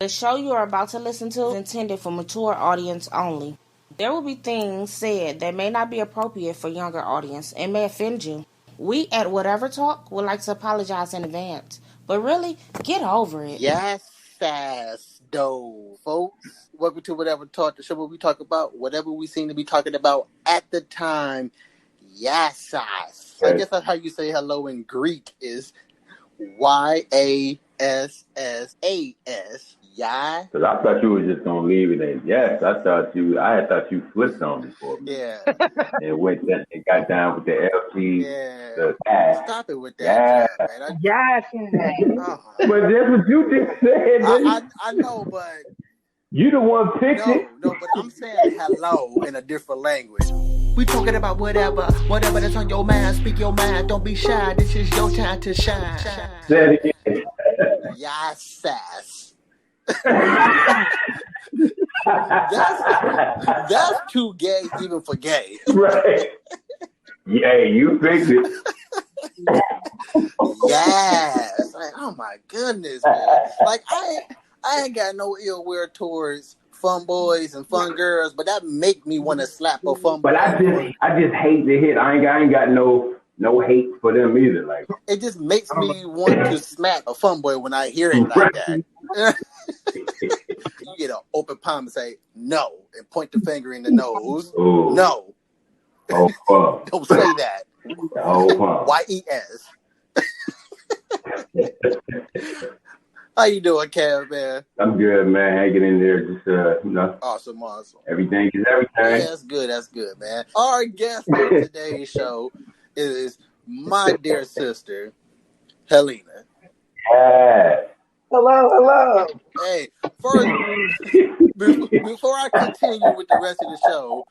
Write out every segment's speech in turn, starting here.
The show you are about to listen to is intended for mature audience only. There will be things said that may not be appropriate for younger audience and may offend you. We at Whatever Talk would like to apologize in advance, but really, get over it. Yes, though, folks. Welcome to Whatever Talk, the show where we talk about whatever we seem to be talking about at the time. Yes. I guess that's how you say hello in Greek is YASSAS. Yeah. Because I thought you were just gonna leave it at yes. I thought you flipped on it for me. Yeah. And went down and got down with the LG. Yeah. The gas. Stop it with that. Yeah. Man. But that's what you just said. I know, but you the one picked it. No, but I'm saying hello in a different language. We talking about whatever that's on your mind. Speak your mind. Don't be shy. This is your time to shine. Say it again. Yes. That's too gay even for gay. Right. Yeah, you fixed it. Yes. Like, oh my goodness, man. Like I ain't got no ill will towards fun boys and fun girls, but that make me want to slap a fun boy. But I just hate the hit. I ain't got no hate for them either. Like it just makes me want to smack a fun boy when I hear it like that. You get an open palm and say no and point the finger in the nose. Ooh. No. Oh fuck. Don't say that. Oh fuck. YES. How you doing, Kev, man? I'm good, man. Hanging in there, just Awesome. Everything is everything. Yeah, that's good, man. Our guest on today's show is my dear sister, Helena. Hello. Hey, first, before I continue with the rest of the show,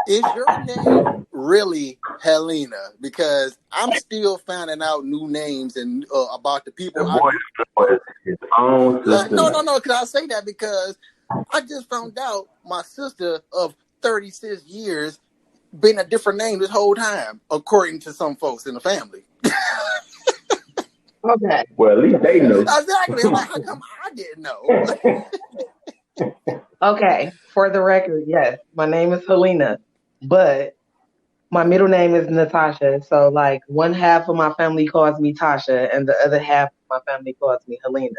is your name really Helena? Because I'm still finding out new names and about the people. His own sister. No. Can I say that? Because I just found out my sister of 36 years been a different name this whole time, according to some folks in the family. Okay. Well, at least they know. Exactly. I'm like, how come I didn't know? Okay. For the record, yes, my name is Helena, but my middle name is Natasha. So, like, one half of my family calls me Tasha, and the other half of my family calls me Helena.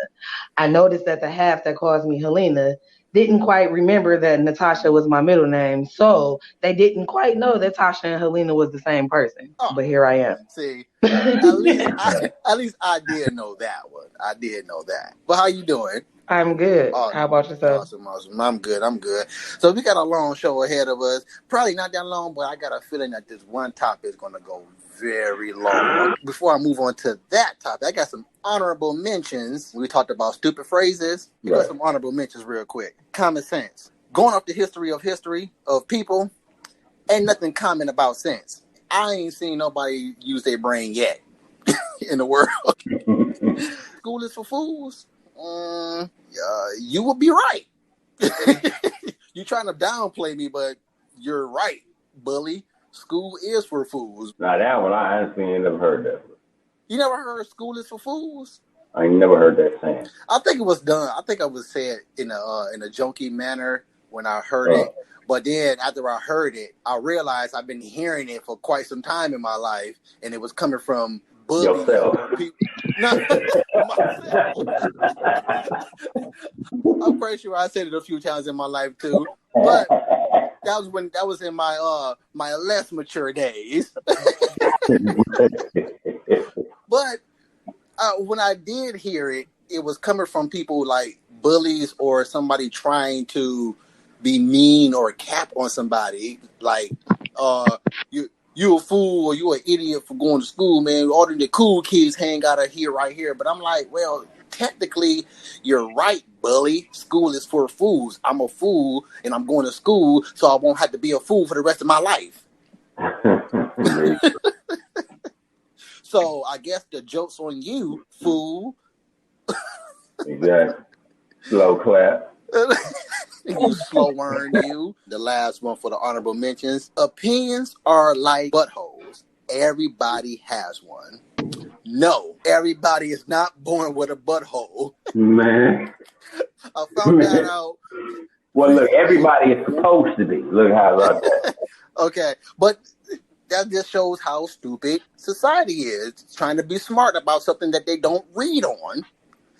I noticed that the half that calls me Helena didn't quite remember that Natasha was my middle name, so they didn't quite know that Tasha and Helena was the same person. Oh, but here I am. See, at least I did know that one. I did know that. But how you doing? I'm good. How about yourself? Awesome. I'm good. So we got a long show ahead of us. Probably not that long, but I got a feeling that this one topic is going to go very long. Before I move on to that topic, I got some honorable mentions. We talked about stupid phrases. We got some honorable mentions real quick. Common sense. Going off the history of people, ain't nothing common about sense. I ain't seen nobody use their brain yet in the world. School is for fools. You will be right. You're trying to downplay me, but you're right, bully. School is for fools. Now that one, I honestly ain't never heard that. You never heard school is for fools? I ain't never heard that saying. I think it was done. I think I was said in a jokey manner when I heard it. But then after I heard it, I realized I've been hearing it for quite some time in my life, and it was coming from bullying people. I'm pretty sure I said it a few times in my life too, but that was in my my less mature days. But when I did hear it, it was coming from people like bullies or somebody trying to be mean or cap on somebody, like you a fool or you an idiot for going to school, man. All the cool kids hang out of here right here. But I'm like, well, technically, you're right, bully. School is for fools. I'm a fool, and I'm going to school, so I won't have to be a fool for the rest of my life. So I guess the joke's on you, fool. Exactly. Slow clap. You slow earn you. The last one for the honorable mentions. Opinions are like buttholes. Everybody has one. No, everybody is not born with a butthole. Man. I found that out. Well, look, everybody is supposed to be. Look how I love that. Okay, but that just shows how stupid society is. Trying to be smart about something that they don't read on.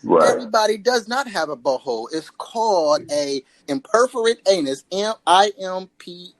Right. Everybody does not have a butthole. It's called a imperforate anus. IMPERFORATE.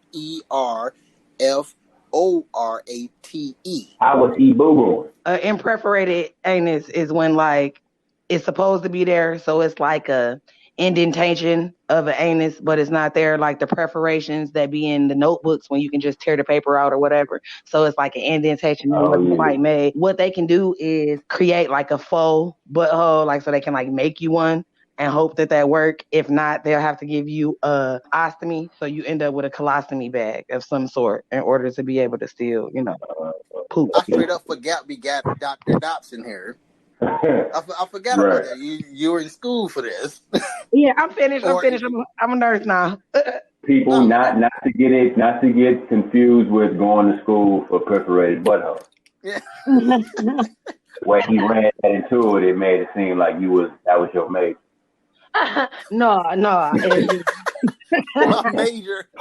I was boo Imperforated anus is when like it's supposed to be there, so it's like a indentation of an anus, but it's not there, like the perforations that be in the notebooks when you can just tear the paper out or whatever. So it's like an indentation that wasn't quite made. What they can do is create like a faux butthole, like so they can like make you one and hope that work. If not, they'll have to give you a ostomy, so you end up with a colostomy bag of some sort in order to be able to still, poop. I straight up forgot we got Dr. Dobson here. I forgot about that. You were in school for this. Yeah, I'm finished. I'm a nurse now. People not to get confused with going to school for perforated butthole. Yeah. When he ran that into it made it seem like that was your mate. No.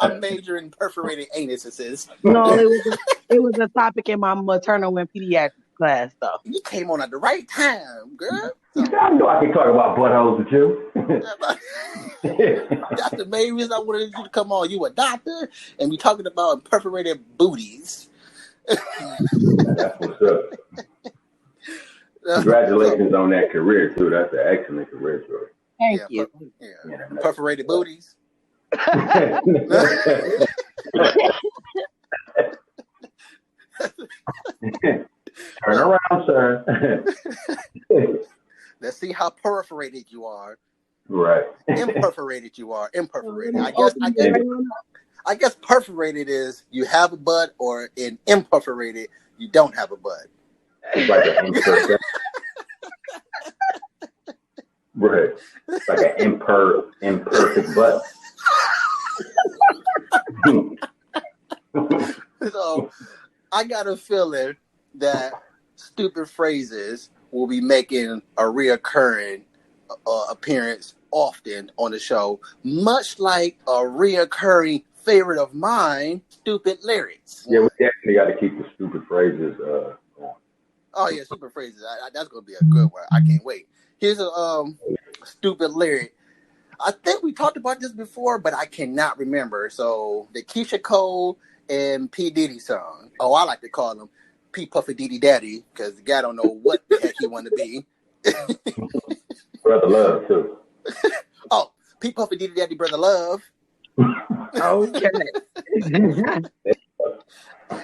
I'm major in perforated anuses. No, it was a topic in my maternal and pediatrics class, though. You came on at the right time, girl. I know I can talk about buttholes with you. That's the main reason I wanted you to come on. You a doctor, and we talking about perforated booties. That's what's up. Congratulations on that career, too. That's an excellent career choice. Thank you. Perforated booties. Turn around, sir. Let's see how perforated you are. Right. Imperforated you are. Imperforated. I guess perforated is you have a butt, or in imperforated you don't have a butt. Like an imperfect. Right. Like an imperfect butt. So I got a feeling that stupid phrases will be making a reoccurring appearance often on the show, much like a reoccurring favorite of mine, stupid lyrics. Yeah, we definitely got to keep the stupid phrases on. Oh yeah, stupid phrases. That's gonna be a good one. I can't wait. Here's a stupid lyric. I think we talked about this before, but I cannot remember. So the Keisha Cole and P. Diddy song. Oh, I like to call him P. Puffy Diddy Daddy, because the guy don't know what the heck he want to be. Brother Love, too. Oh, P. Puffy Diddy Daddy, Brother Love. Okay.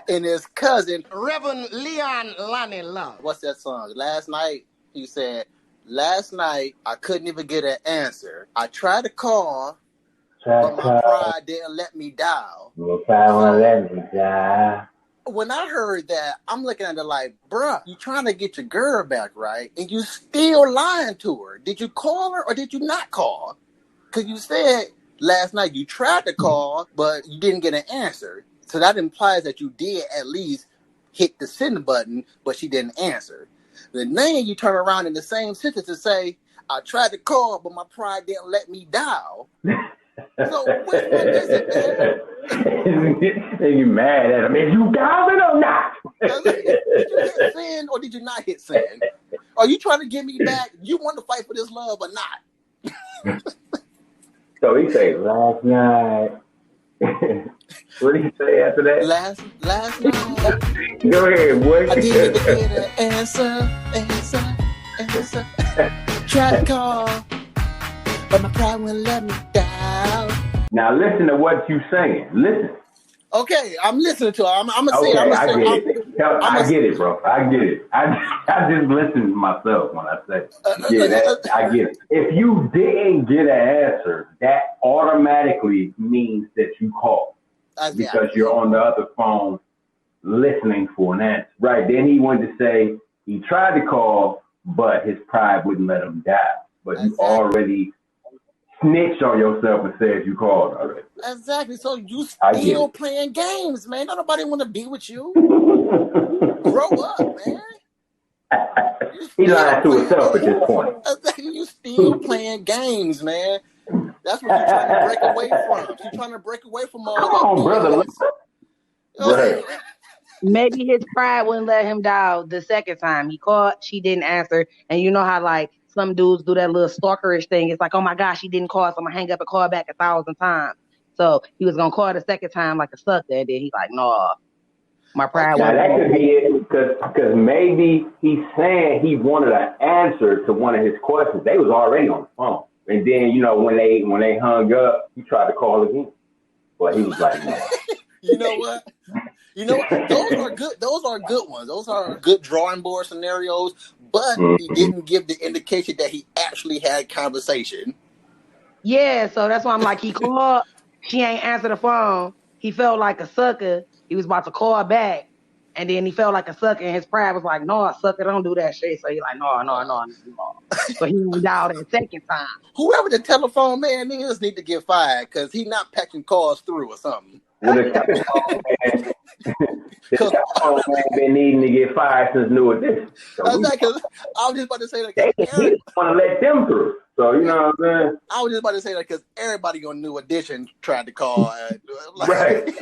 And his cousin, Reverend Leon Lonnie Love. What's that song? Last night, he said, last night, I couldn't even get an answer. I tried to call, but my pride didn't let me dial. When I heard that, I'm looking at it like, bruh, you trying to get your girl back, right? And you still lying to her. Did you call her or did you not call? Because you said last night you tried to call, but you didn't get an answer. So that implies that you did at least hit the send button, but she didn't answer. Then you turn around in the same sentence and say, I tried to call, but my pride didn't let me dial. So which one is it, man? And you mad at him. Is you dialing or not? Did you hit send or did you not hit send? Are you trying to get me back? You want to fight for this love or not? So he say, last night. What did he say after that? Last night. Go ahead, boy. I didn't even get an answer. Tried to call, but my pride wouldn't let me down. Now listen to what you saying. Listen. Okay, I'm listening to it. I get it, bro. I get it. I just listen to myself when I say it. I get it. If you didn't get an answer, that automatically means that you called. Because you're on the other phone listening for an answer. Right. Then he wanted to say he tried to call, but his pride wouldn't let him die. But you already snitched on yourself and said you called already. Exactly. So you still playing games, man. Don't nobody want to be with you. Grow up, man. He lied to himself at this point. You still playing games, man. That's what you're trying to break away from. You're trying to break away from all Come that on, brother. Right. Maybe his pride wouldn't let him dial the second time. He called, she didn't answer. And you know how like some dudes do that little stalkerish thing. It's like, oh my gosh, she didn't call, so I'm gonna hang up and call back 1,000 times. So he was gonna call the second time like a sucker, and then he's like, no, my pride. Now that could be it, because maybe he's saying he wanted an answer to one of his questions. They was already on the phone, and then when they hung up, he tried to call again, but he was like, no. You know what? Those are good. Those are good ones. Those are good drawing board scenarios. But he didn't give the indication that he actually had conversation. Yeah, so that's why I'm like, he called, she ain't answer the phone. He felt like a sucker. He was about to call back, and then he felt like a sucker, and his pride was like, no, sucker, don't do that shit. So he's like, no. So he went dialed that second time. Whoever the telephone man is need to get fired because he not patching calls through or something. Well, the telephone man been needing to get fired since New Edition. So I was just about to say that. They want to let them through. So, you know what I'm saying? I was just about to say that because everybody on New Edition tried to call. Right.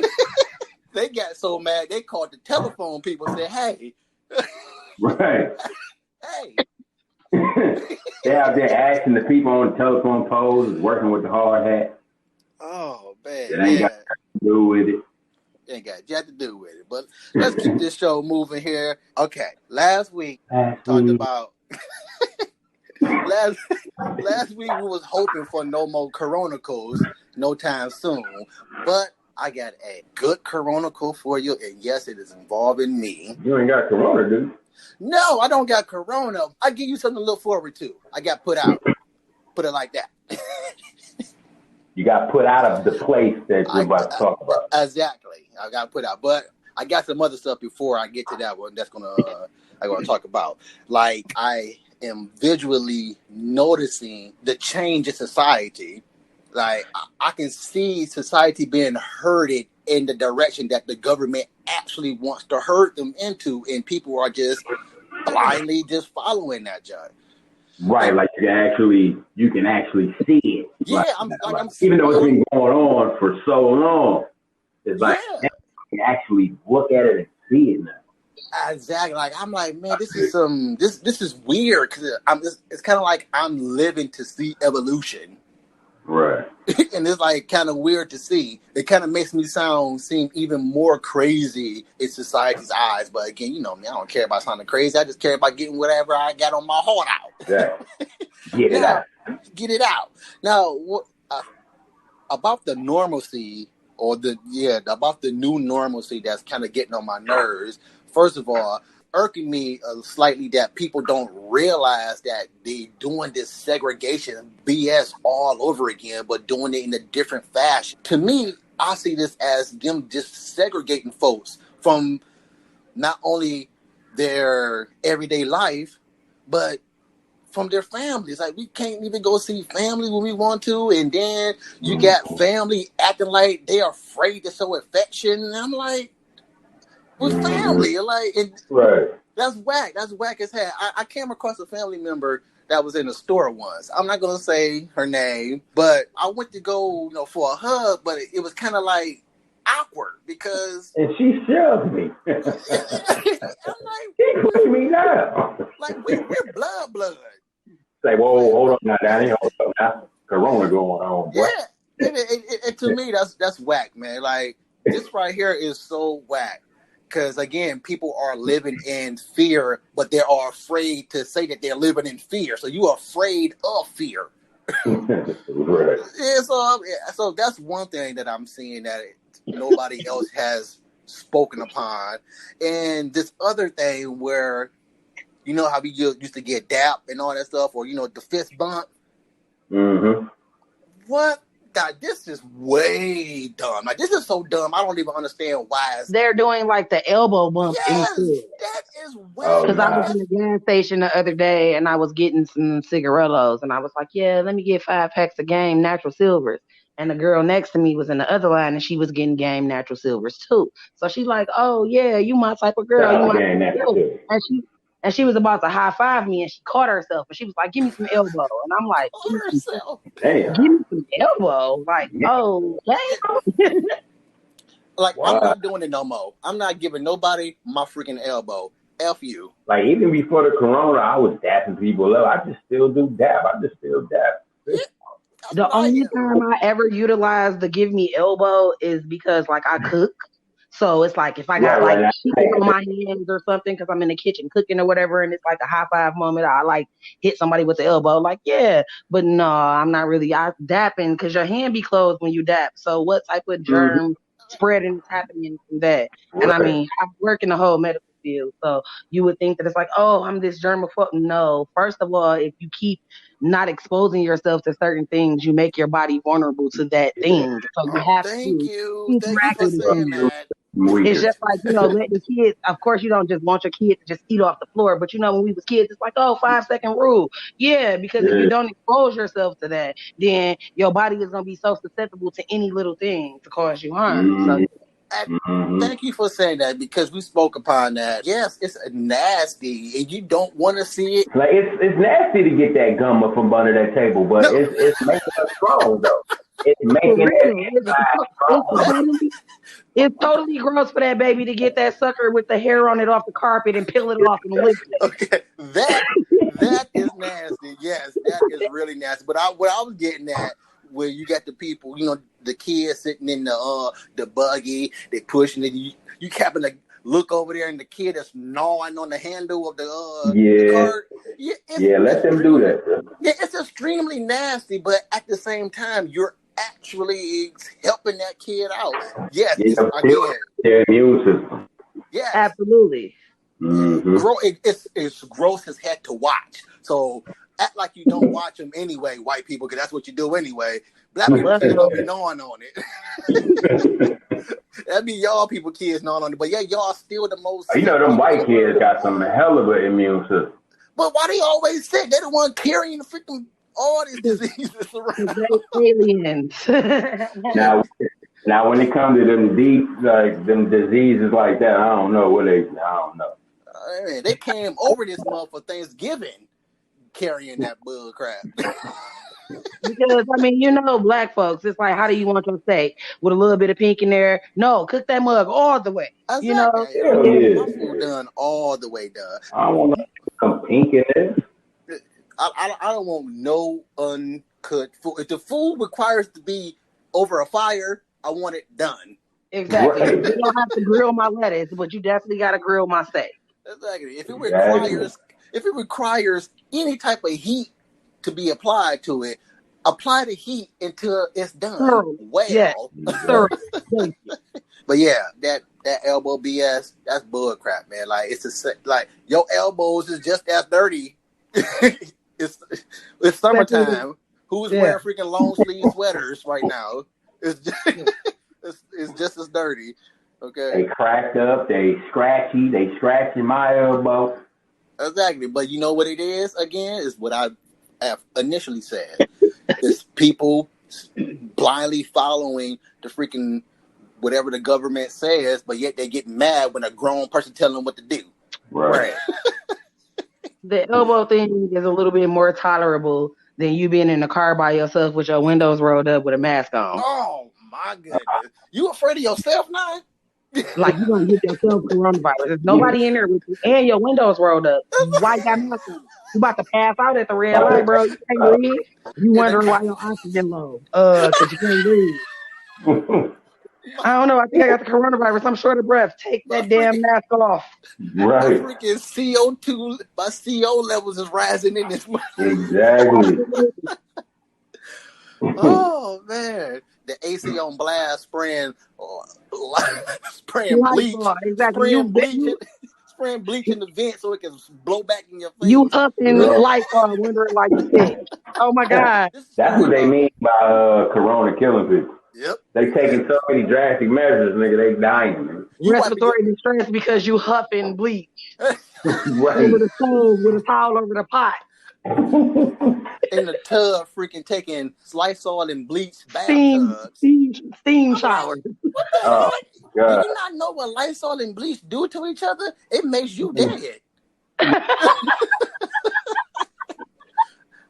They got so mad, they called the telephone people and said, hey. Right. Hey. They out there asking the people on the telephone poles, working with the hard hat. Oh, man. It ain't got to do with it. Ain't got jack to do with it. But let's keep this show moving here. Okay. Last week, talked about... last week, we was hoping for no more Coronicles no time soon. But I got a good Coronicle for you. And yes, it is involving me. You ain't got Corona, dude. No, I don't got Corona. I give you something to look forward to. I got put out. Put it like that. You got put out of the place that you're about to talk about. Exactly. I got put out. But I got some other stuff before I get to that one that's I'm gonna talk about. Like I am visually noticing the change in society. Like I can see society being herded in the direction that the government actually wants to herd them into, and people are just blindly just following that judge. Right, like you can actually see it. Yeah, like, even though it's been going on for so long, it's like you can actually look at it and see it now. Exactly. Like I'm like, man, this is weird because it's kind of like I'm living to see evolution. Right. And it's like kind of weird to see. It kind of makes me seem even more crazy in society's eyes. But again, you know me, I don't care about sounding crazy. I just care about getting whatever I got on my heart out. Yeah. Get it out. Get it out. Now, about the normalcy about the new normalcy that's kind of getting on my nerves. First of all, irking me slightly that people don't realize that they doing this segregation BS all over again, but doing it in a different fashion. To me, I see this as them just segregating folks from not only their everyday life, but from their families. Like we can't even go see family when we want to, and then you got family acting like they're afraid to show affection. And I'm like, with family, like, right. That's whack. That's whack as hell. I came across a family member that was in a store once. I'm not gonna say her name, but I went to go, for a hug, but it was kind of like awkward because. And she shoved me. I'm like, she put me down. Like we're blood. Say, whoa, hold on now, Danny. Hold on now. Corona going on, boy. Yeah, and to me, that's whack, man. Like this right here is so whack. Because, again, people are living in fear, but they are afraid to say that they're living in fear. So you are afraid of fear. Right. Yeah, so that's one thing that I'm seeing that nobody else has spoken upon. And this other thing where, you know how we used to get dap and all that stuff, or, the fist bump? Mm-hmm. What? God, this is way dumb. Like, this is so dumb. I don't even understand why. They're doing like the elbow bump. Yes, instead. that is way. Because I was in the gas station the other day and I was getting some cigarillos and I was like, yeah, let me get 5 packs of Game Natural Silvers. And the girl next to me was in the other line and she was getting Game Natural Silvers too. So she's like, oh yeah, you my type of girl. You my Game Natural Silvers. And and she was about to high five me, and she caught herself, and she was like, "Give me some elbow," and I'm like, Damn. "Give me some elbow," like, oh, damn. Like, I'm not doing it no more. I'm not giving nobody my freaking elbow. F you. Like, even before the corona, I was dapping people up. I just still do dap. The only time I ever utilize the give me elbow is because, like, I cook. So it's like if I got like cheese on my hands or something because I'm in the kitchen cooking or whatever, and it's like a high five moment, I like hit somebody with the elbow. Like, yeah, but no, I'm not really. I dapping because your hand be closed when you dap. So what type of germ spreading is happening from that? And I mean, I work in the whole medical field, so you would think that it's like, oh, I'm this germaphobe. No, first of all, if you keep not exposing yourself to certain things, you make your body vulnerable to that thing. So you have to Thank you for saying that. It's just like, letting kids, of course, you don't just want your kid to just eat off the floor, but when we was kids, it's like, 5-second rule. Yeah, because if you don't expose yourself to that, then your body is going to be so susceptible to any little thing to cause you harm. So thank you for saying that, because we spoke upon that. Yes, it's nasty, and you don't want to see it. Like, it's nasty to get that gum up from under that table, but it's making us strong, though. It's making it's totally gross for that baby to get that sucker with the hair on it off the carpet and peel it off and lick it. Okay, that is nasty. Yes, that is really nasty. But what I was getting at, where you got the people, the kids sitting in the buggy, they pushing it. You happen to look over there, and the kid is gnawing on the handle of the cart. Let them do that. Yeah, it's extremely nasty, but at the same time, you're actually helping that kid out. Yes, their immune system. Yes, absolutely. Mm-hmm. It's gross as heck to watch. So act like you don't watch them anyway, white people, because that's what you do anyway. Black people kids don't be gnawing on it. That'd be y'all people kids gnawing on it. But yeah, y'all still the most. Them white kids got some hell of an immune system. But why they always sick? They the one carrying the freaking all these diseases around. Aliens. Now, when it comes to them diseases like that, I don't know. They came over this month for Thanksgiving carrying that bull crap. Because, black folks, it's like, how do you want your steak? With a little bit of pink in there? No, cook that mug all the way. Exactly. My food done all the way done. I don't want some pink in it. I don't want no uncut food. If the food requires to be over a fire, I want it done. Exactly. Right. You don't have to grill my lettuce, but you definitely got to grill my steak. Exactly. If it requires any type of heat to be applied to it, apply the heat until it's done. But yeah, that elbow BS, that's bull crap, man. Like, like your elbows is just as dirty. It's summertime. Who's wearing freaking long sleeve sweaters right now? It's just as dirty. Okay. They cracked up. They scratchy. They scratching my elbow. Exactly. But you know what it is? Again, is what I have initially said. It's people blindly following the freaking whatever the government says, but yet they get mad when a grown person telling them what to do. Right. The elbow thing is a little bit more tolerable than you being in the car by yourself with your windows rolled up with a mask on. Oh my goodness! You afraid of yourself now? Like you gonna get yourself coronavirus? There's nobody in there with you, and your windows rolled up. Why you got nothing? You about to pass out at the red light, bro? You can't breathe. You wondering why your oxygen low? Because you can't breathe. I don't know. I think I got the coronavirus. I'm short of breath. Take that damn mask off. Right. My freaking CO2, my CO levels is rising in this month. Exactly. Oh man, the AC on blast, spraying bleach, spraying bleach in the vent so it can blow back in your face. You up in Lysol, wondering why you sick. Oh my God. That's what they mean by Corona killing people. Yep. They taking so many drastic measures, nigga. They dying. Man. Respiratory distress because you huffing bleach. Right. Over the stove with a towel over the pot. In the tub, freaking taking Lysol and bleach bathtubs. Steam showers. What the heck? Do you not know what Lysol and bleach do to each other? It makes you dead.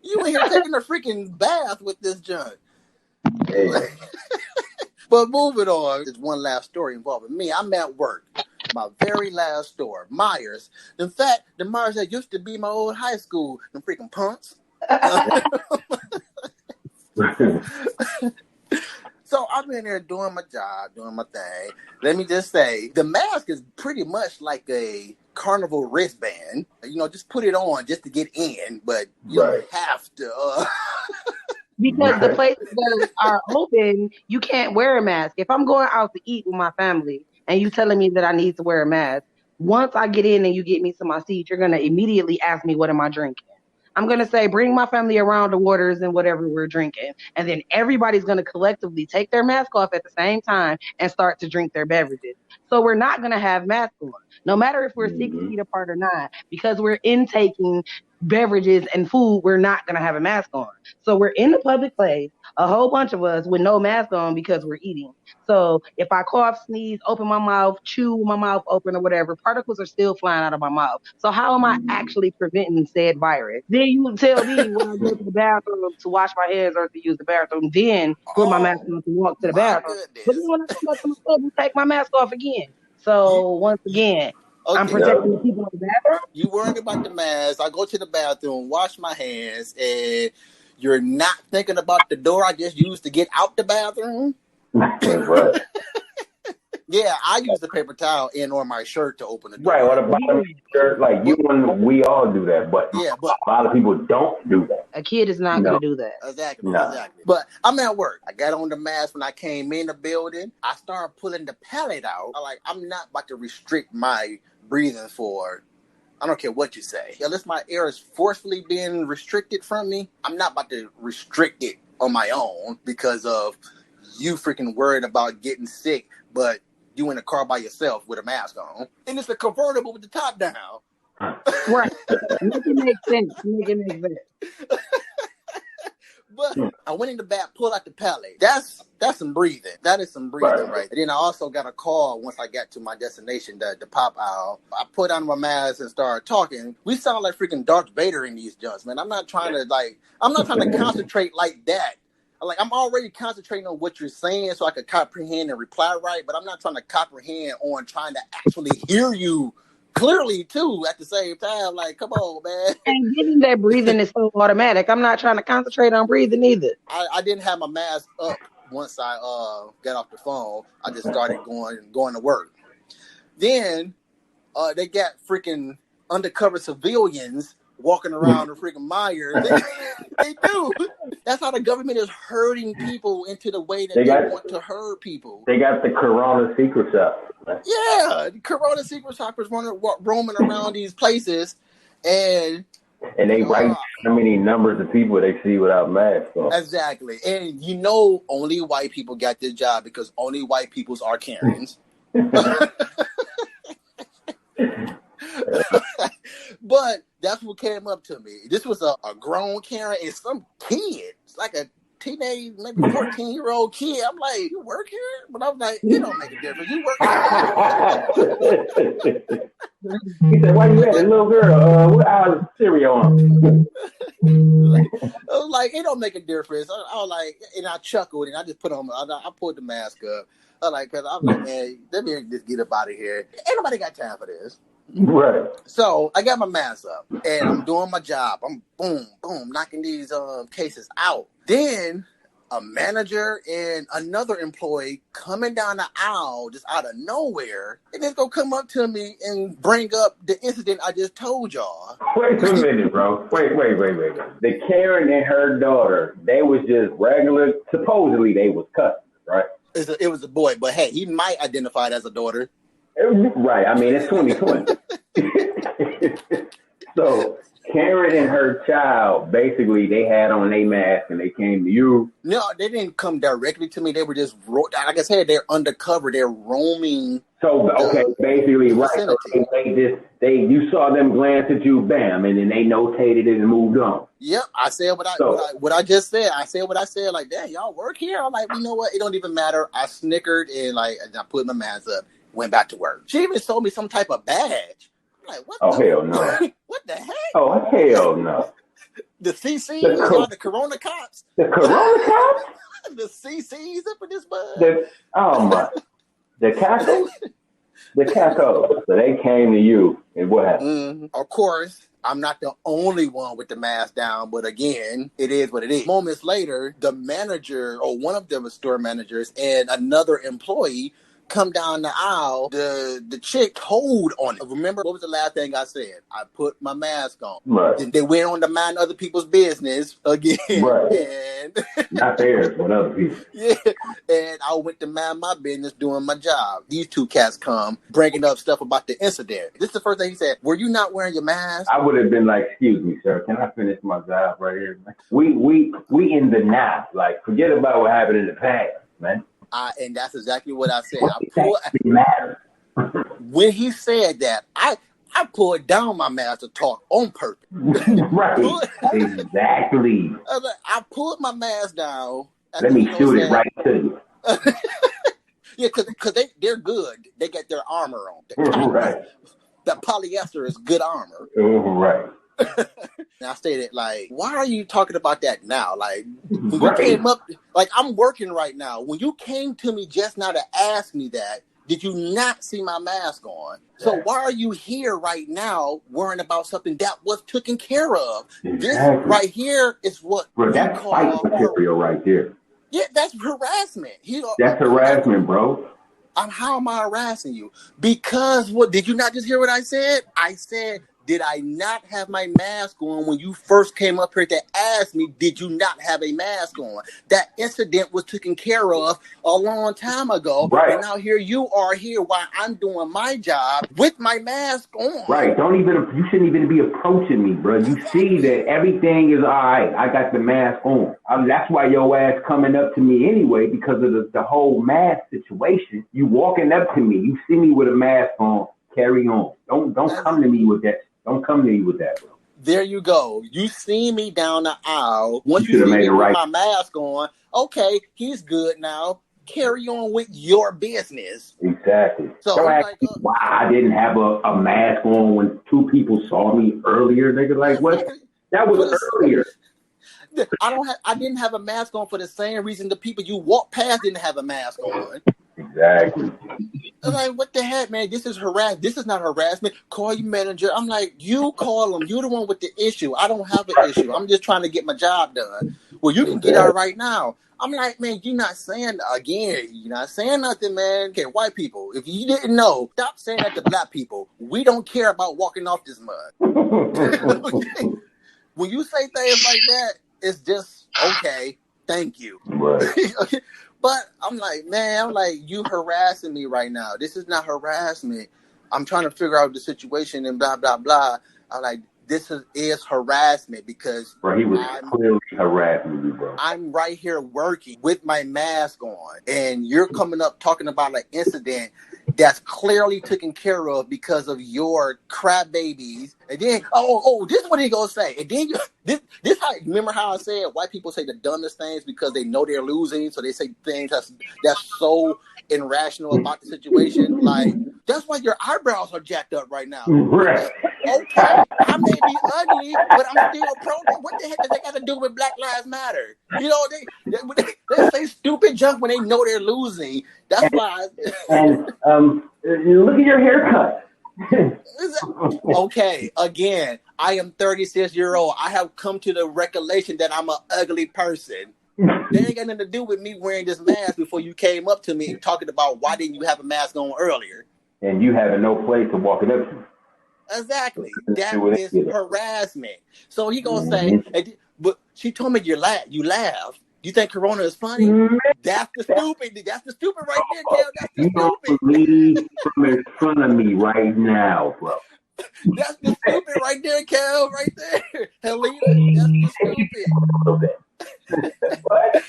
You in here taking a freaking bath with this junk. Hey. But moving on, there's one last story involving me. I'm at work. My very last store, Meijer's. In fact, the Meijer's that used to be my old high school, them freaking punks. So I'm in there doing my job, doing my thing. Let me just say, the mask is pretty much like a carnival wristband. You know, just put it on just to get in, but you don't have to. Because the places that are open, you can't wear a mask. If I'm going out to eat with my family and you telling me that I need to wear a mask, once I get in and you get me to my seat, you're going to immediately ask me, what am I drinking? I'm going to say, bring my family around the waters and whatever we're drinking. And then everybody's going to collectively take their mask off at the same time and start to drink their beverages. So we're not going to have masks on, no matter if we're 6 feet apart or not, because we're intaking beverages and food, we're not going to have a mask on. So we're in the public place, a whole bunch of us with no mask on because we're eating. So if I cough, sneeze, open my mouth, chew with my mouth open or whatever, particles are still flying out of my mouth. So how am I actually preventing said virus? Then you tell me when I go to the bathroom to wash my hands or to use the bathroom, then put my mask on to walk to the bathroom. Goodness. But then when I come back to my club, you take my mask off again. So once again, I'm protecting the people in the bathroom. You worried about the mask. I go to the bathroom, wash my hands, and you're not thinking about the door I just used to get out the bathroom? Right. Yeah, I use the paper towel in on my shirt to open the door. Right, or the bottom of your shirt. Like, we all do that, but a lot of people don't do that. A kid is not going to do that. Exactly. But I'm at work. I got on the mask when I came in the building. I started pulling the palate out. I'm not about to restrict my breathing for, I don't care what you say. Unless my air is forcefully being restricted from me, I'm not about to restrict it on my own because of you freaking worried about getting sick, but you in the car by yourself with a mask on. And it's a convertible with the top down. Right. Make it make sense. But I went in the back, pulled out the palate. That's some breathing. That is some breathing, right? And then I also got a call once I got to my destination, the pop aisle. I put on my mask and started talking. We sound like freaking Darth Vader in these jumps, man. I'm not trying to concentrate like that. I'm already concentrating on what you're saying so I could comprehend and reply right, but I'm not trying to comprehend on trying to actually hear you clearly, too, at the same time. Like, come on, man. And given that breathing is so automatic, I'm not trying to concentrate on breathing either. I didn't have my mask up once I got off the phone. I just started going to work. Then they got freaking undercover civilians walking around the freaking Meijer. They do. That's how the government is herding people into the way that they want to herd people. They got the Corona secret shop. Yeah, the Corona secret shoppers roaming around these places, and they write how many numbers of people they see without masks on. Exactly, and only white people got this job because only white peoples are Karens. But that's what came up to me. This was a grown Karen and some kid. It's like a teenage, maybe 14-year-old kid. I'm like, you work here? But I'm like, it don't make a difference. You work here. He said, why you at? Little girl, what hour is cereal on? I was like, it don't make a difference. I was like, and I chuckled and I just I pulled the mask up. I'm like, man, let me just get up out of here. Ain't nobody got time for this. Right. So I got my mask up and I'm doing my job. I'm boom, knocking these cases out. Then a manager and another employee coming down the aisle just out of nowhere, and then gonna come up to me and bring up the incident I just told y'all. Wait a minute, bro. Wait. The Karen and her daughter, they was just regular. Supposedly they was customers, right? It was a boy, but hey, he might identify it as a daughter. Right. I mean, it's 2020. So Karen and her child, basically, they had on their mask and they came to you. No, they didn't come directly to me. They were just, like I said, they're undercover. They're roaming. So, okay, basically, right. So you saw them glance at you, bam, and then they notated it and moved on. Yep, I said what I just said. I said what I said, like, damn, y'all work here? I'm like, you know what? It don't even matter. I snickered and I put my mask up, went back to work. She even sold me some type of badge. like, what Oh, hell no. what the heck? Oh, hell no. The CCs, y'all, the Corona cops. The Corona cops? The CCs up in this bud. Oh, my. The Cackles? The Cackles. So they came to you, and what happened? Of course, I'm not the only one with the mask down, but again, it is what it is. Moments later, the manager, or one of the store managers, and another employee come down the aisle. The chick told on it. Remember, what was the last thing I said? I put my mask on. Right. Then they went on to mind other people's business again. Right. And not theirs, but other people. Yeah. And I went to mind my business doing my job. These two cats come bringing up stuff about the incident. This is the first thing he said. Were you not wearing your mask? I would have been like, excuse me, sir, can I finish my job right here? We in the now. Like, forget about what happened in the past, man. And that's exactly what I said. When he said that, I pulled down my mask to talk on purpose. Right. Exactly. I pulled my mask down. Let me shoot it right to you. Yeah, because they're good. They got their armor on. Right. That polyester is good armor. Right. And I stated, like, why are you talking about that now? Like, when you came up, like, I'm working right now. When you came to me just now to ask me that, did you not see my mask on? So why are you here right now worrying about something that was taken care of? Exactly. This right here is what that's fight material right there. Yeah, that's harassment. That's harassment, bro. How am I harassing you? Because what? Did you not just hear what I said? I said, did I not have my mask on when you first came up here to ask me, did you not have a mask on? That incident was taken care of a long time ago. Right. And now here you are here while I'm doing my job with my mask on. Right. You shouldn't even be approaching me, bro. You see that everything is all right. I got the mask on. That's why your ass coming up to me anyway, because of the whole mask situation. You walking up to me. You see me with a mask on. Carry on. Don't come to me with that. Don't come to me with that, bro. There you go. You see me down the aisle. Once you see me with my mask on, okay, he's good now. Carry on with your business. Exactly. So don't ask me why I didn't have a mask on when two people saw me earlier. Nigga, like what? That was earlier. I didn't have a mask on for the same reason the people you walked past didn't have a mask on. Exactly. I'm like, what the heck, man? This is harassment. This is not harassment. Call your manager. I'm like, you call him. You're the one with the issue. I don't have an issue. I'm just trying to get my job done. Well, you can get out right now. I'm like, man, you're not saying nothing, man. Okay, white people, if you didn't know, stop saying that to black people. We don't care about walking off this mud. Okay? When you say things like that, it's just, okay, thank you. Right. Okay? But I'm like, you harassing me right now. This is not harassment. I'm trying to figure out the situation and blah, blah, blah. I'm like, this is harassment because he was clearly harassing you, bro. I'm right here working with my mask on, and you're coming up talking about an incident that's clearly taken care of because of your crab babies. And then, this is what he gonna say. And then this how, remember how I said white people say the dumbest things because they know they're losing, so they say things that's so irrational about the situation. Like, that's why your eyebrows are jacked up right now. Right. Okay, I may be ugly, but I'm still pro. What the heck does that got to do with Black Lives Matter? You know, they say stupid junk when they know they're losing. That's why. And look at your haircut. Okay, again, I am 36-year-old. I have come to the recollection that I'm an ugly person. They ain't got nothing to do with me wearing this mask before you came up to me talking about why didn't you have a mask on earlier. And you having no place to walk it up to. Exactly. That is harassment. So he gonna say, but she told me you laugh. You think Corona is funny? That's the stupid. That's the stupid right there, Kev. That's the stupid. You from in front of me right now, bro. That's the stupid right there, Kev. Right there, Helena. That's the stupid. What?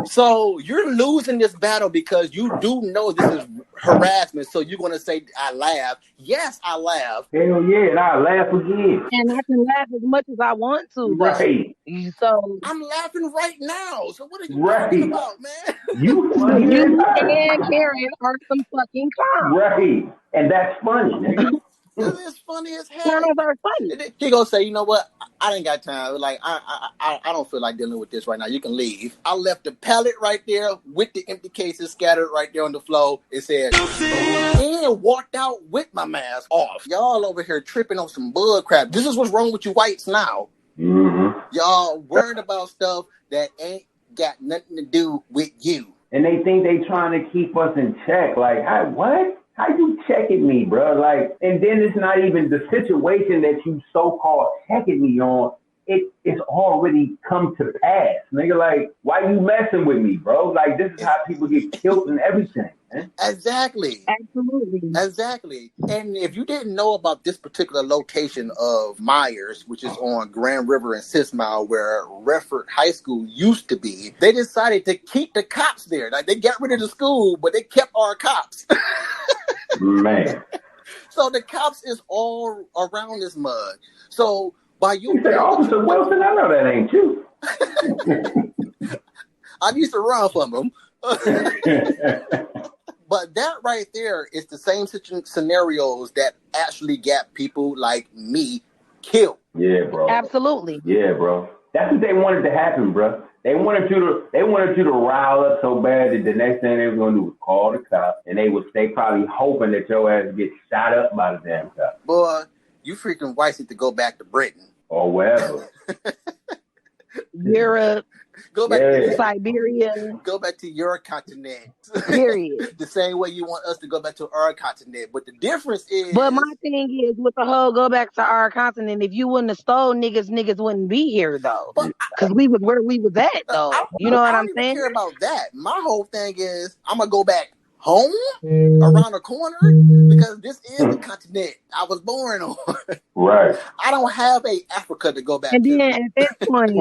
So you're losing this battle because you do know this is harassment. So you're going to say, I laugh. Yes, I laugh. Hell yeah, and I laugh again. And I can laugh as much as I want to. Right. So I'm laughing right now. So what are you talking about, man? You and Karen are some fucking clowns. Right. And that's funny, nigga. It's funny as hell. Pornos are funny. He gonna say, you know what? I ain't got time. Like I don't feel like dealing with this right now. You can leave. I left the pallet right there with the empty cases scattered right there on the floor. It said, and walked out with my mask off. Y'all over here tripping on some bull crap. This is what's wrong with you whites now. Mm-hmm. Y'all worried about stuff that ain't got nothing to do with you. And they think they trying to keep us in check. Like, what? How you checking me, bro? Like, and then it's not even the situation that you so-called checking me on. It's already come to pass. Nigga, like, why you messing with me, bro? Like, this is how people get killed and everything, man. Exactly. Exactly. And if you didn't know about this particular location of Meijer's, which is on Grand River and 6 Mile, where Redford High School used to be, they decided to keep the cops there. Like, they got rid of the school, but they kept our cops. Man. So the cops is all around this mud. So by you say, Officer Wilson, I know that ain't you. I used to run from them. But that right there is the same scenarios that actually got people like me killed. Yeah, bro. Absolutely. Yeah, bro. That's what they wanted to happen, bro. They wanted you to rile up so bad that the next thing they were gonna do was call the cops, and they probably hoping that your ass get shot up by the damn cops. Boy, you freaking whites need to go back to Britain or wherever. Europe. Go back to Siberia. Go back to your continent. Period. The same way you want us to go back to our continent. But the difference is... But my thing is, with the whole go back to our continent, if you wouldn't have stole niggas wouldn't be here, though. Because we was where we was at, though. You know what I'm saying? I don't care about that. My whole thing is, I'm going to go back home, around the corner, because this is the continent I was born on. Right. I don't have a Africa to go back and to. And then at this point,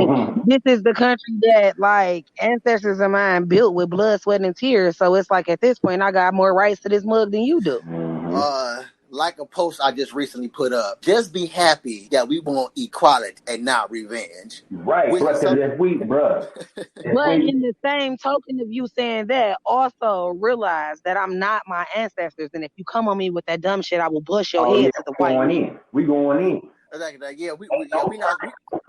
this is the country that, like, ancestors of mine built with blood, sweat, and tears. So it's like, at this point, I got more rights to this mug than you do. Like a post I just recently put up, just be happy that we want equality and not revenge. Right. But in the same token of you saying that, also realize that I'm not my ancestors. And if you come on me with that dumb shit, I will bust your head to the white man. We going in. We not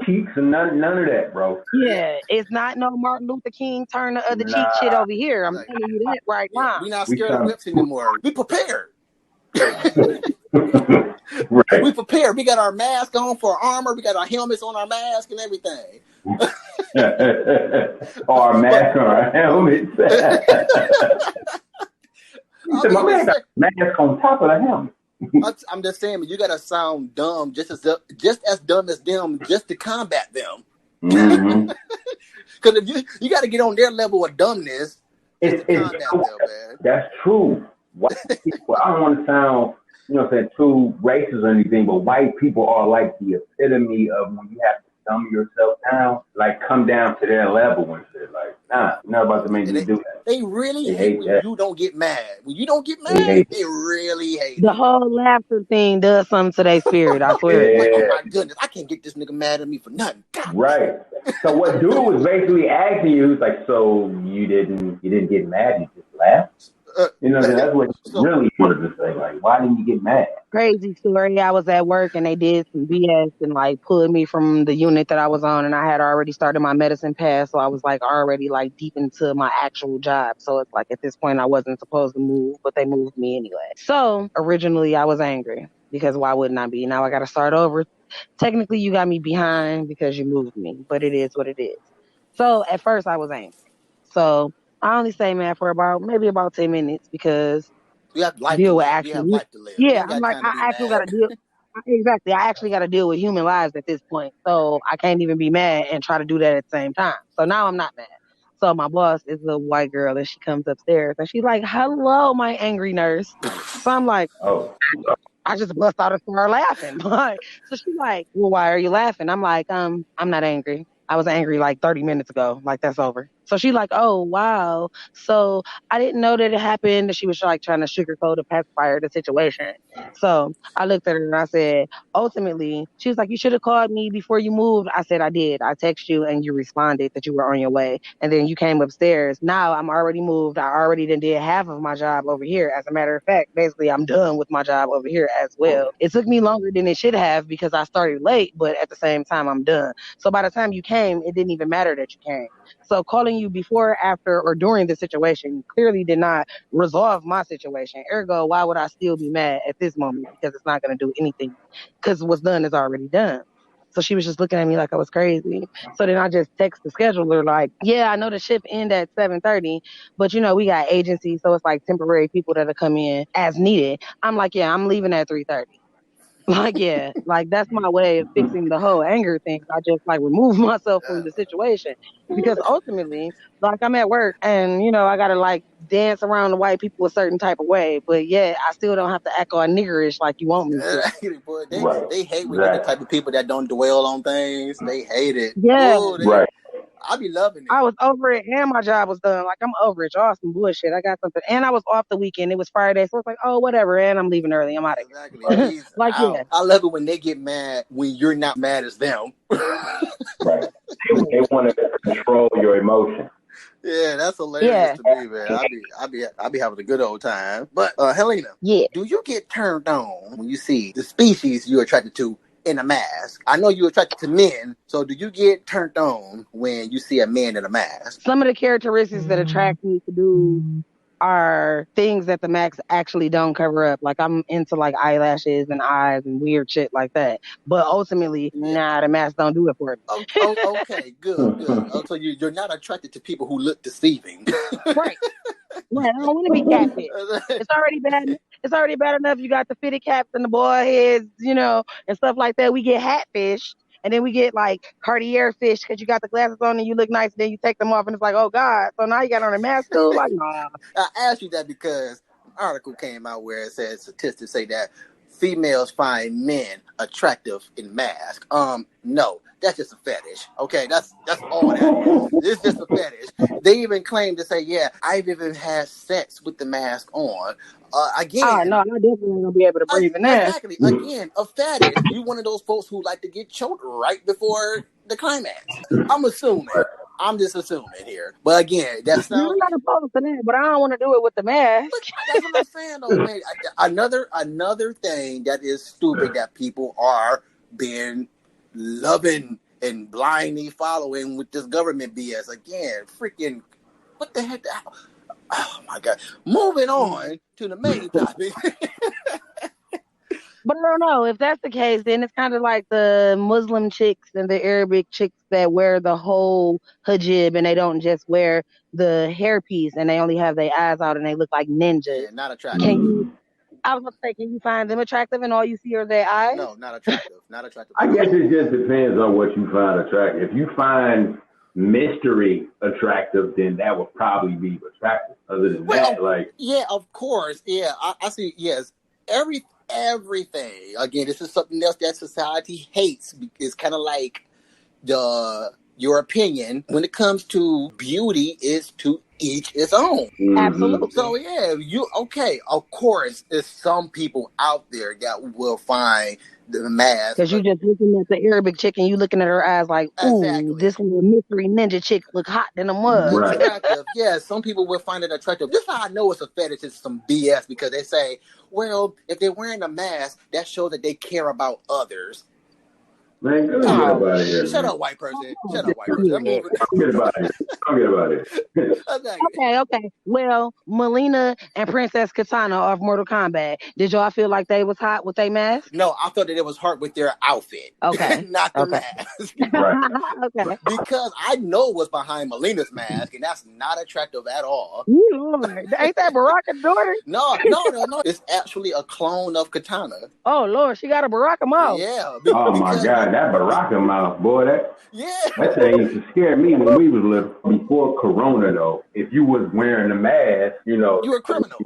cheeks and none of that, bro. Yeah, it's not no Martin Luther King turn the other cheek shit over here. I'm telling you that right now. We not scared of whips anymore. We prepared. Right. We prepared. We got our mask on for armor. We got our helmets on our mask and everything. Our mask on our helmets. My man got mask on top of the helmet. I'm just saying, you gotta sound dumb, just as dumb as them, just to combat them. Mm-hmm. Because if you got to get on their level of dumbness. That's true. White people, I don't want to sound, too racist or anything, but white people are like the epitome of when you have to dumb yourself down, like come down to their level and shit. Like, nah, you're not about to make me do that. They really hate when you don't get mad. When you don't get mad, they really hate the whole laughter thing does something to their spirit, I swear. Like, oh my goodness, I can't get this nigga mad at me for nothing. God. Right. So what dude was basically asking you, he's like, so you didn't get mad, you just laughed? That's what really wanted to say. Like, why didn't you get mad? Crazy story. I was at work and they did some BS and like pulled me from the unit that I was on, and I had already started my medicine pass, so I was like already like deep into my actual job. So it's like at this point I wasn't supposed to move, but they moved me anyway. So originally I was angry because why wouldn't I be? Now I got to start over. Technically you got me behind because you moved me, but it is what it is. So at first I was angry. So I only stay mad for about 10 minutes because you have life deal to with live. actually. You have life to live. Yeah, I'm like, I actually got to deal. Exactly. I actually got to deal with human lives at this point. So I can't even be mad and try to do that at the same time. So now I'm not mad. So my boss is a white girl and she comes upstairs and she's like, hello, my angry nurse. So I'm like, oh. I just bust out and start laughing. So she's like, well, why are you laughing? I'm like, I'm not angry. I was angry like 30 minutes ago. Like, that's over. So she like, oh, wow. So I didn't know that it happened. She was like trying to sugarcoat or pacify the situation. So I looked at her and I said, ultimately, she was like, you should have called me before you moved. I said, I did. I texted you and you responded that you were on your way. And then you came upstairs. Now I'm already moved. I already did half of my job over here. As a matter of fact, basically, I'm done with my job over here as well. It took me longer than it should have because I started late, but at the same time, I'm done. So by the time you came, it didn't even matter that you came. So calling you before, after, or during the situation clearly did not resolve my situation. Ergo, why would I still be mad at this moment? Because it's not going to do anything. Because what's done is already done. So she was just looking at me like I was crazy. So then I just text the scheduler like, yeah, I know the shift end at 7:30, but we got agencies, so it's like temporary people that'll come in as needed. I'm like, yeah, I'm leaving at 3:30. Like, yeah, like that's my way of fixing the whole anger thing. I just like remove myself from the situation because ultimately, like I'm at work and I gotta like dance around the white people a certain type of way, but yet I still don't have to act all niggerish like you want me to. Boy, they hate when you're the type of people that don't dwell on things. They hate it. Yeah. Ooh, I be loving it. I was over it and my job was done. Like, I'm over it. Y'all some bullshit. I got something. And I was off the weekend. It was Friday. So it's like, oh, whatever. And I'm leaving early. I'm out of here. Exactly. Like, yeah. I love it when they get mad when you're not mad as them. Right. They want to control your emotions. Yeah, that's hilarious to me, man. I be having a good old time. But Helena, do you get turned on when you see the species you're attracted to in a mask? I know you're attracted to men, so do you get turned on when you see a man in a mask? Some of the characteristics that attract me to do are things that the masks actually don't cover up. Like I'm into like eyelashes and eyes and weird shit like that. But ultimately, the masks don't do it for me. Okay, good. So you're not attracted to people who look deceiving. Right. Right, I don't want to be catfish. It's already bad. It's already bad enough you got the fitted caps and the bald heads, and stuff like that. We get hatfish, and then we get like Cartier fish because you got the glasses on and you look nice. And then you take them off, and it's like, oh God! So now you got on a mask too. Like, nah. I asked you that because an article came out where it says statistics say that females find men attractive in masks. No. That's just a fetish. Okay, that's all that is. It's just a fetish. They even claim to say, yeah, I've even had sex with the mask on. Again. Oh, no, I'm definitely going to be able to breathe in there. Exactly. Again, a fetish. You one of those folks who like to get choked right before the climax. I'm assuming. I'm just assuming here. But again, that's not... I'm not opposed to that, but I don't want to do it with the mask. But that's what I'm saying, though, man. Another thing that is stupid that people are being loving and blindly following with this government BS. Again, freaking, what the heck? Oh, my God. Moving on to the main topic. But I don't know. If that's the case, then it's kind of like the Muslim chicks and the Arabic chicks that wear the whole hijab and they don't just wear the hairpiece and they only have their eyes out and they look like ninjas. Yeah, not attractive. I was going to say, can you find them attractive and all you see are their eyes? No, not attractive. Not attractive. I guess it just depends on what you find attractive. If you find mystery attractive, then that would probably be attractive. Other than that, like... Yeah, of course. Yeah, I see. Yes. Everything. Again, this is something else that society hates. It's kind of like your opinion when it comes to beauty is to each its own. Mm-hmm. Absolutely. So yeah, of course, there's some people out there that will find the mask. Because you're just looking at the Arabic chick and you looking at her eyes like, ooh, exactly. This little mystery ninja chick look hot than a mug. Right. Attractive. Yeah, some people will find it attractive. This is how I know it's a fetish. It's some BS because they say, well, if they're wearing a mask, that shows that they care about others. Man, get out of here. Shut up, white person. Shut up, white person. Get about it. Okay. Well, Melina and Princess Katana of Mortal Kombat, did y'all feel like they was hot with their mask? No, I thought that it was hot with their outfit. Okay. Not the mask. Right. Okay. Because I know what's behind Melina's mask, and that's not attractive at all. Lord. Ain't that Baraka's daughter? No. It's actually a clone of Katana. Oh, Lord, she got a Baraka mouth. Yeah. Oh, my God, that Baraka mouth, boy, that thing used to scare me when we was little. Before Corona, though, if you was wearing a mask, you were a criminal.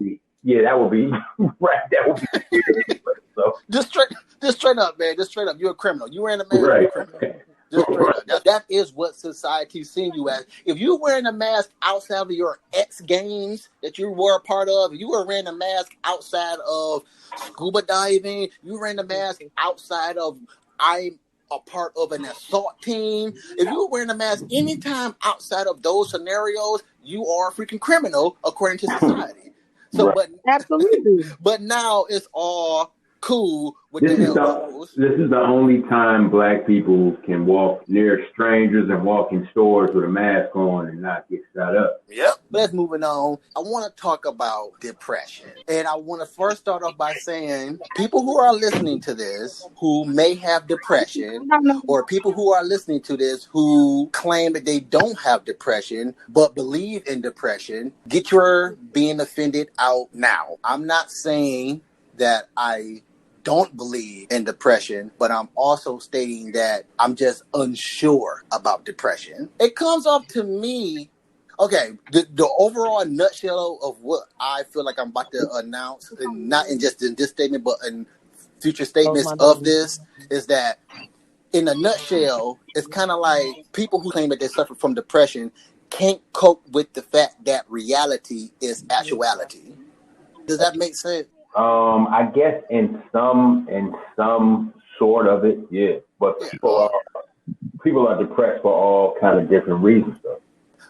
Yeah, that would be right. That would be scary. So just straight up, man. Just straight up, you're a criminal. You wearing a mask, right. You're a criminal. Just straight up. That is what society's seeing you as. If you're wearing a mask outside of your X Games that you were a part of, if you were wearing a mask outside of scuba diving, you were wearing a mask outside of I'm a part of an assault team. If you were wearing a mask anytime outside of those scenarios, you are a freaking criminal according to society. So, Right. Absolutely. but now it's all cool with This the is elbows. this is the only time black people can walk near strangers and walk in stores with a mask on and not get shot up. Yep. Let's moving on. I want to talk about depression. And I want to first start off by saying people who are listening to this who may have depression, or people who are listening to this who claim that they don't have depression but believe in depression, get your being offended out now. I'm not saying that I don't believe in depression, but I'm also stating that I'm just unsure about depression. It comes off to me, okay, the overall nutshell of what I feel like I'm about to announce, and not in just in this statement, but in future statements of this, is that in a nutshell, it's kind of like people who claim that they suffer from depression can't cope with the fact that reality is actuality. Does that make sense? I guess in some sort of it, yeah. But people are depressed for all kind of different reasons, though.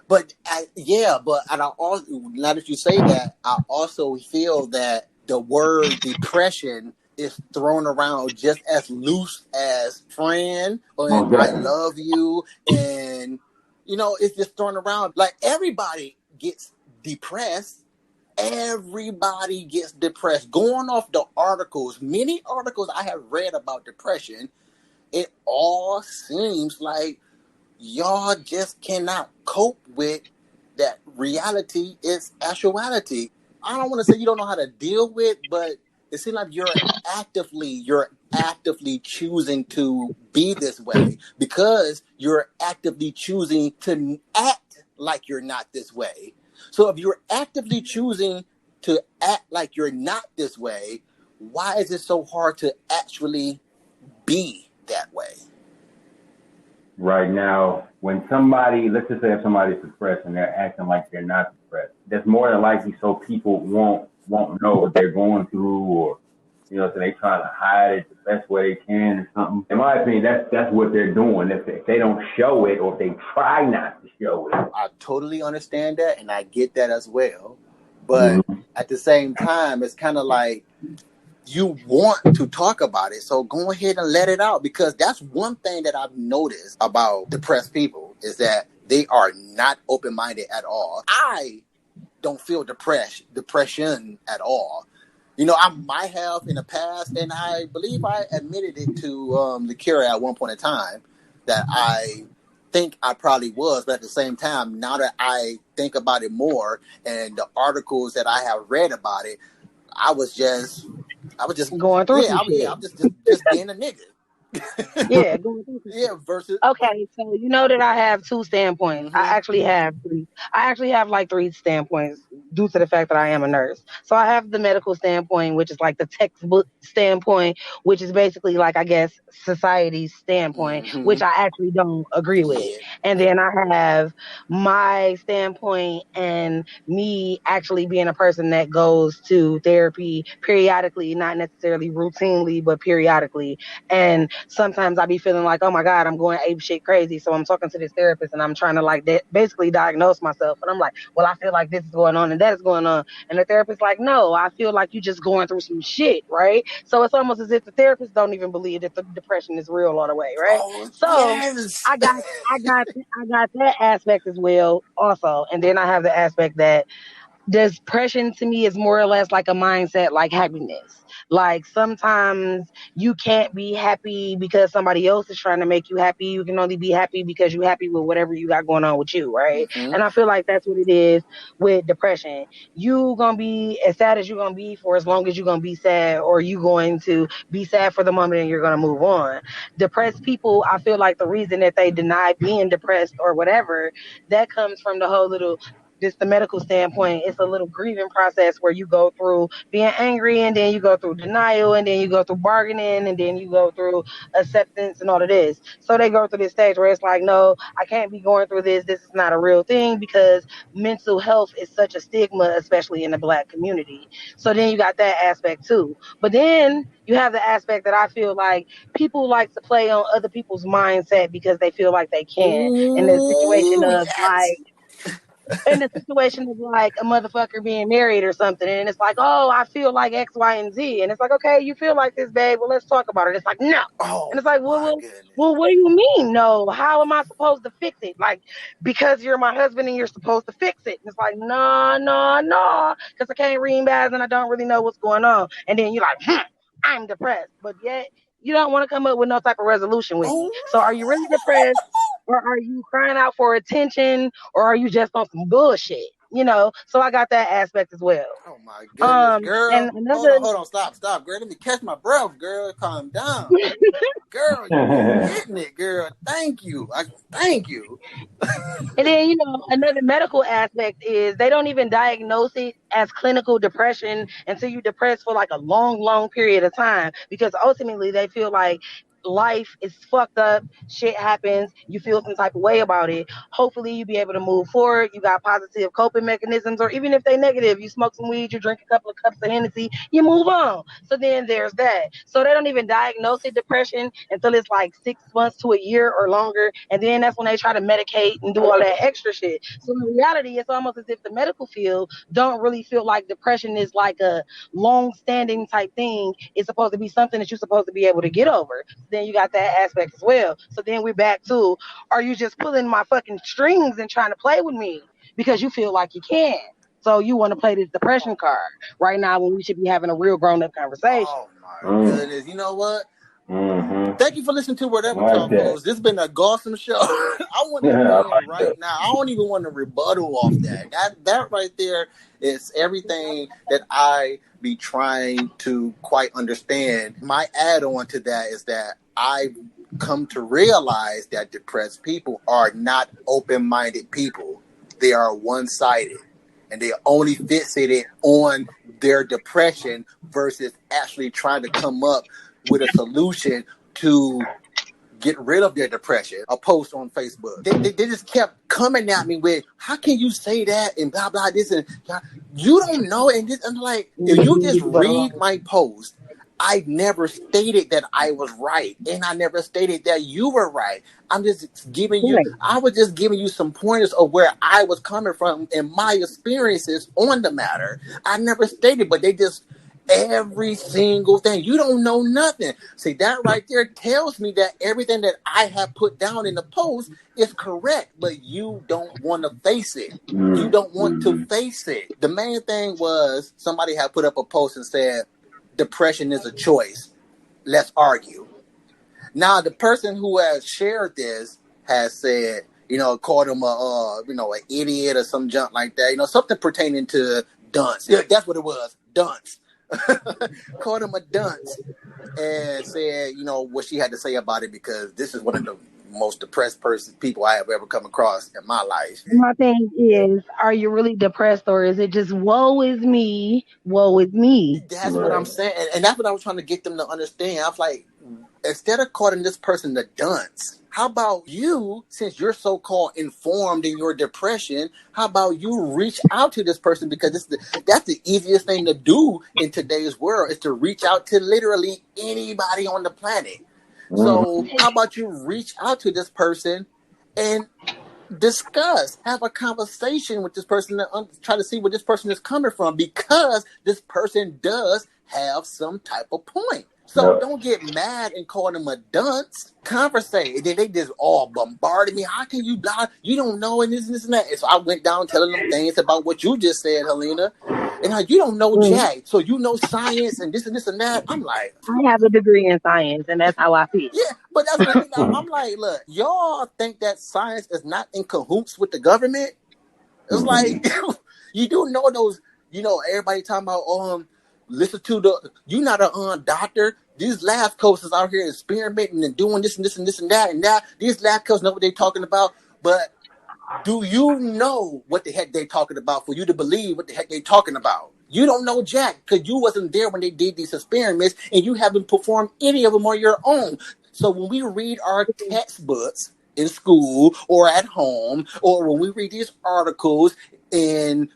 But and I also, now that you say that, I also feel that the word depression is thrown around just as loose as friend or I love you, and it's just thrown around like everybody gets depressed. Everybody gets depressed. Going off the articles, many articles I have read about depression, it all seems like y'all just cannot cope with that reality is actuality. I don't want to say you don't know how to deal with, but it seems like you're actively choosing to be this way because you're actively choosing to act like you're not this way. So if you're actively choosing to act like you're not this way, why is it so hard to actually be that way? Right now, when somebody, let's just say if somebody's depressed and they're acting like they're not depressed, that's more than likely so people won't know what they're going through, or so they trying to hide it the best way they can or something. In my opinion, that's what they're doing. If they don't show it, or if they try not to show it. I totally understand that, and I get that as well. But at the same time, it's kind of like you want to talk about it, so go ahead and let it out, because that's one thing that I've noticed about depressed people is that they are not open-minded at all. I don't feel depression at all. I might have in the past, and I believe I admitted it to Lakira at one point in time that I think I probably was, but at the same time, now that I think about it more and the articles that I have read about it, I was just going through I'm just being a nigga. Yeah, going through versus okay, so you know that I have two standpoints. I actually have three. I actually have like three standpoints due to the fact that I am a nurse. So I have the medical standpoint, which is like the textbook standpoint, which is basically like, I guess, society's standpoint, which I actually don't agree with. And then I have my standpoint and me actually being a person that goes to therapy periodically, not necessarily routinely, but periodically. And sometimes I be feeling like, oh my God, I'm going ape shit crazy. So I'm talking to this therapist and I'm trying to like basically diagnose myself. And I'm like, well, I feel like this is going on and that is going on. And the therapist's like, no, I feel like you just going through some shit, right? So it's almost as if the therapist don't even believe that the depression is real all the way, right? I got that aspect as well also. And then I have the aspect that depression to me is more or less like a mindset, like happiness. Like sometimes you can't be happy because somebody else is trying to make you happy. You can only be happy because you're happy with whatever you got going on with you, right? And I feel like that's what it is with depression. You gonna be as sad as you're gonna be for as long as you're gonna be sad, or you going to be sad for the moment and you're gonna move on. Depressed people, I feel like the reason that they deny being depressed or whatever, that comes from the whole little just the medical standpoint, it's a little grieving process where you go through being angry, and then you go through denial, and then you go through bargaining, and then you go through acceptance and all of this. So they go through this stage where it's like, no, I can't be going through this. This is not a real thing, because mental health is such a stigma, especially in the Black community. So then you got that aspect too. But then you have the aspect that I feel like people like to play on other people's mindset because they feel like they can. In the situation Ooh, of yes. like, in the situation of like a motherfucker being married or something, and it's like, oh, I feel like X, Y, and Z, and it's like, okay, you feel like this, babe. Well, let's talk about it. It's like, no, Oh and it's like, my goodness. what do you mean, no? How am I supposed to fix it? Like, because you're my husband and you're supposed to fix it. And it's like, no, because I can't read bags and I don't really know what's going on. And then you're like, I'm depressed, but yet you don't want to come up with no type of resolution with me. So are you really depressed? Or are you crying out for attention, or are you just on some bullshit? So I got that aspect as well. Oh my goodness, girl. And another, Hold on, stop, girl. Let me catch my breath, girl. Calm down. Girl, you're hitting it, girl. Thank you. Thank you. and then, another medical aspect is they don't even diagnose it as clinical depression until you're depressed for like a long, long period of time, because ultimately they feel like life is fucked up, shit happens, you feel some type of way about it. Hopefully you be able to move forward, you got positive coping mechanisms, or even if they negative, you smoke some weed, you drink a couple of cups of Hennessy, you move on. So then there's that. So they don't even diagnose it depression until it's like 6 months to a year or longer, and then that's when they try to medicate and do all that extra shit. So in reality, it's almost as if the medical field don't really feel like depression is like a long-standing type thing. It's supposed to be something that you're supposed to be able to get over. Then you got that aspect as well. So then we're back to, are you just pulling my fucking strings and trying to play with me because you feel like you can? So you want to play this depression card right now when we should be having a real grown-up conversation. Oh my goodness. You know what? Mm-hmm. Thank you for listening to Whatever Talk, folks. This has been a awesome show. I want to right now. I don't even want to rebuttal off that. That right there is everything that I be trying to quite understand. My add-on to that is that I've come to realize that depressed people are not open-minded people. They are one-sided, and they only fixated on their depression versus actually trying to come up with a solution to get rid of their depression. A post on Facebook. They just kept coming at me with, how can you say that and blah, blah, this and you don't know. And I'm like, if you just read my post, I never stated that I was right. And I never stated that you were right. I'm just giving you, I was just giving you some pointers of where I was coming from and my experiences on the matter. I never stated, but they just, every single thing. You don't know nothing. See, that right there tells me that everything that I have put down in the post is correct, but you don't want to face it. You don't want to face it. The main thing was somebody had put up a post and said, depression is a choice. Let's argue. Now, the person who has shared this has said, called him an idiot or some junk like that. Something pertaining to dunce. Yeah, that's what it was. Dunce. Called him a dunce and said, what she had to say about it, because this is one of the most depressed people I have ever come across in my life. My thing is, are you really depressed, or is it just woe is me, woe is me? That's what I'm saying. And that's what I was trying to get them to understand. I was like, instead of calling this person the dunce, how about you, since you're so-called informed in your depression, how about you reach out to this person? Because that's the easiest thing to do in today's world, is to reach out to literally anybody on the planet. So how about you reach out to this person and discuss, have a conversation with this person, and try to see where this person is coming from, because this person does have some type of point. So don't get mad and call them a dunce. Conversate. And then they just all bombarded me. How can you lie? You don't know, and this and that. And so I went down telling them things about what you just said, Helena. And how you don't know Jack. So you know science and this and that. I'm like, I have a degree in science, and that's how I feel. Yeah, but that's what I'm like, look, y'all think that science is not in cahoots with the government? It's like, you do know those, everybody talking about, listen to you're not a doctor. These lab coats is out here experimenting and doing this and this and this and that and that. These lab coats know what they're talking about, but Do you know what the heck they're talking about for you to believe what the heck they're talking about? You don't know jack because you wasn't there when they did these experiments and you haven't performed any of them on your own. So when we read our textbooks in school or at home, or when we read these articles and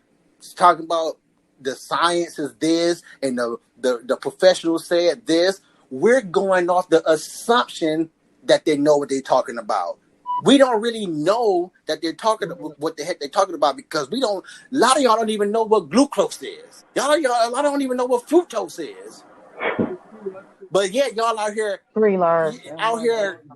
talking about the science is this and the professionals said this, we're going off the assumption that they know what they're talking about. We don't really know that they're talking what the heck they're talking about because we don't. A lot of y'all don't even know what glucose is. A lot don't even know what fructose is. But yet y'all out here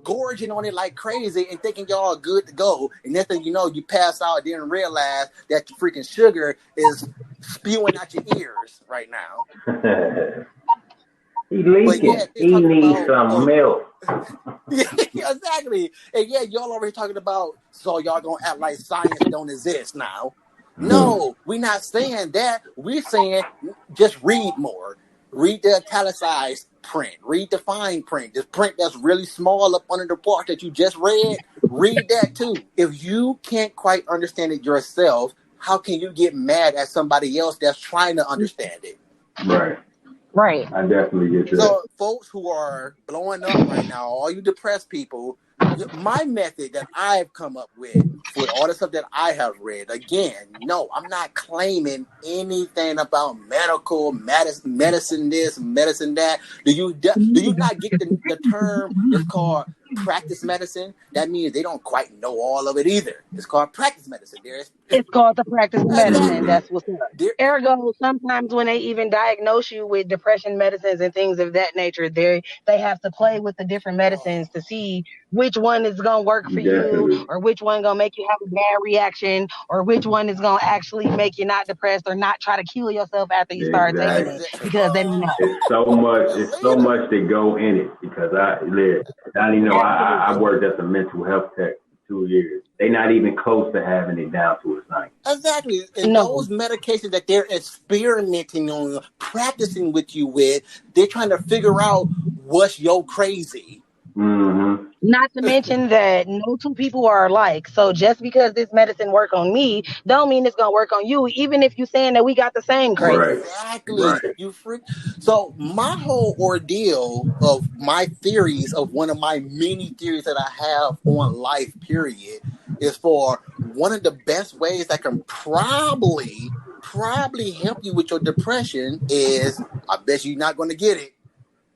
gorging on it like crazy and thinking y'all are good to go. And next thing you know, you pass out and didn't realize that your freaking sugar is spewing out your ears right now. He leaking. He needs some milk. Yeah, exactly. And yeah, y'all already talking about, so y'all gonna act like science don't exist now. No, we're not saying that. We're saying just read more. Read the italicized print. Read the fine print. This print that's really small up under the part that you just read. Read that too. If you can't quite understand it yourself, how can you get mad at somebody else that's trying to understand it? Right. I definitely get that. So, folks who are blowing up right now, all you depressed people, my method that I've come up with for all the stuff that I have read, again, no, I'm not claiming anything about medicine this, medicine that. Do you not get the term? It's called practice medicine. That means they don't quite know all of it either. It's called practice medicine. It's called the practice of medicine. That's what's up. Ergo, sometimes when they even diagnose you with depression medicines and things of that nature, they have to play with the different medicines to see which one is going to work for you, or which one going to make you have a bad reaction, or which one is going to actually make you not depressed or not try to kill yourself after you start taking it, because they don't know. It's so much that go in it, because Donny, I worked as a mental health tech for 2 years. They're not even close to having it down to a science. Exactly. And those medications that they're experimenting on, practicing with you with, they're trying to figure out what's your crazy. Mm-hmm. Not to mention that no two people are alike. So just because this medicine work on me, don't mean it's gonna work on you, even if you're saying that we got the same crazy. Exactly. Right. You freak. So my whole ordeal of my theories, of one of my many theories that I have on life, period, is for one of the best ways that can probably help you with your depression is, I bet you're not going to get it.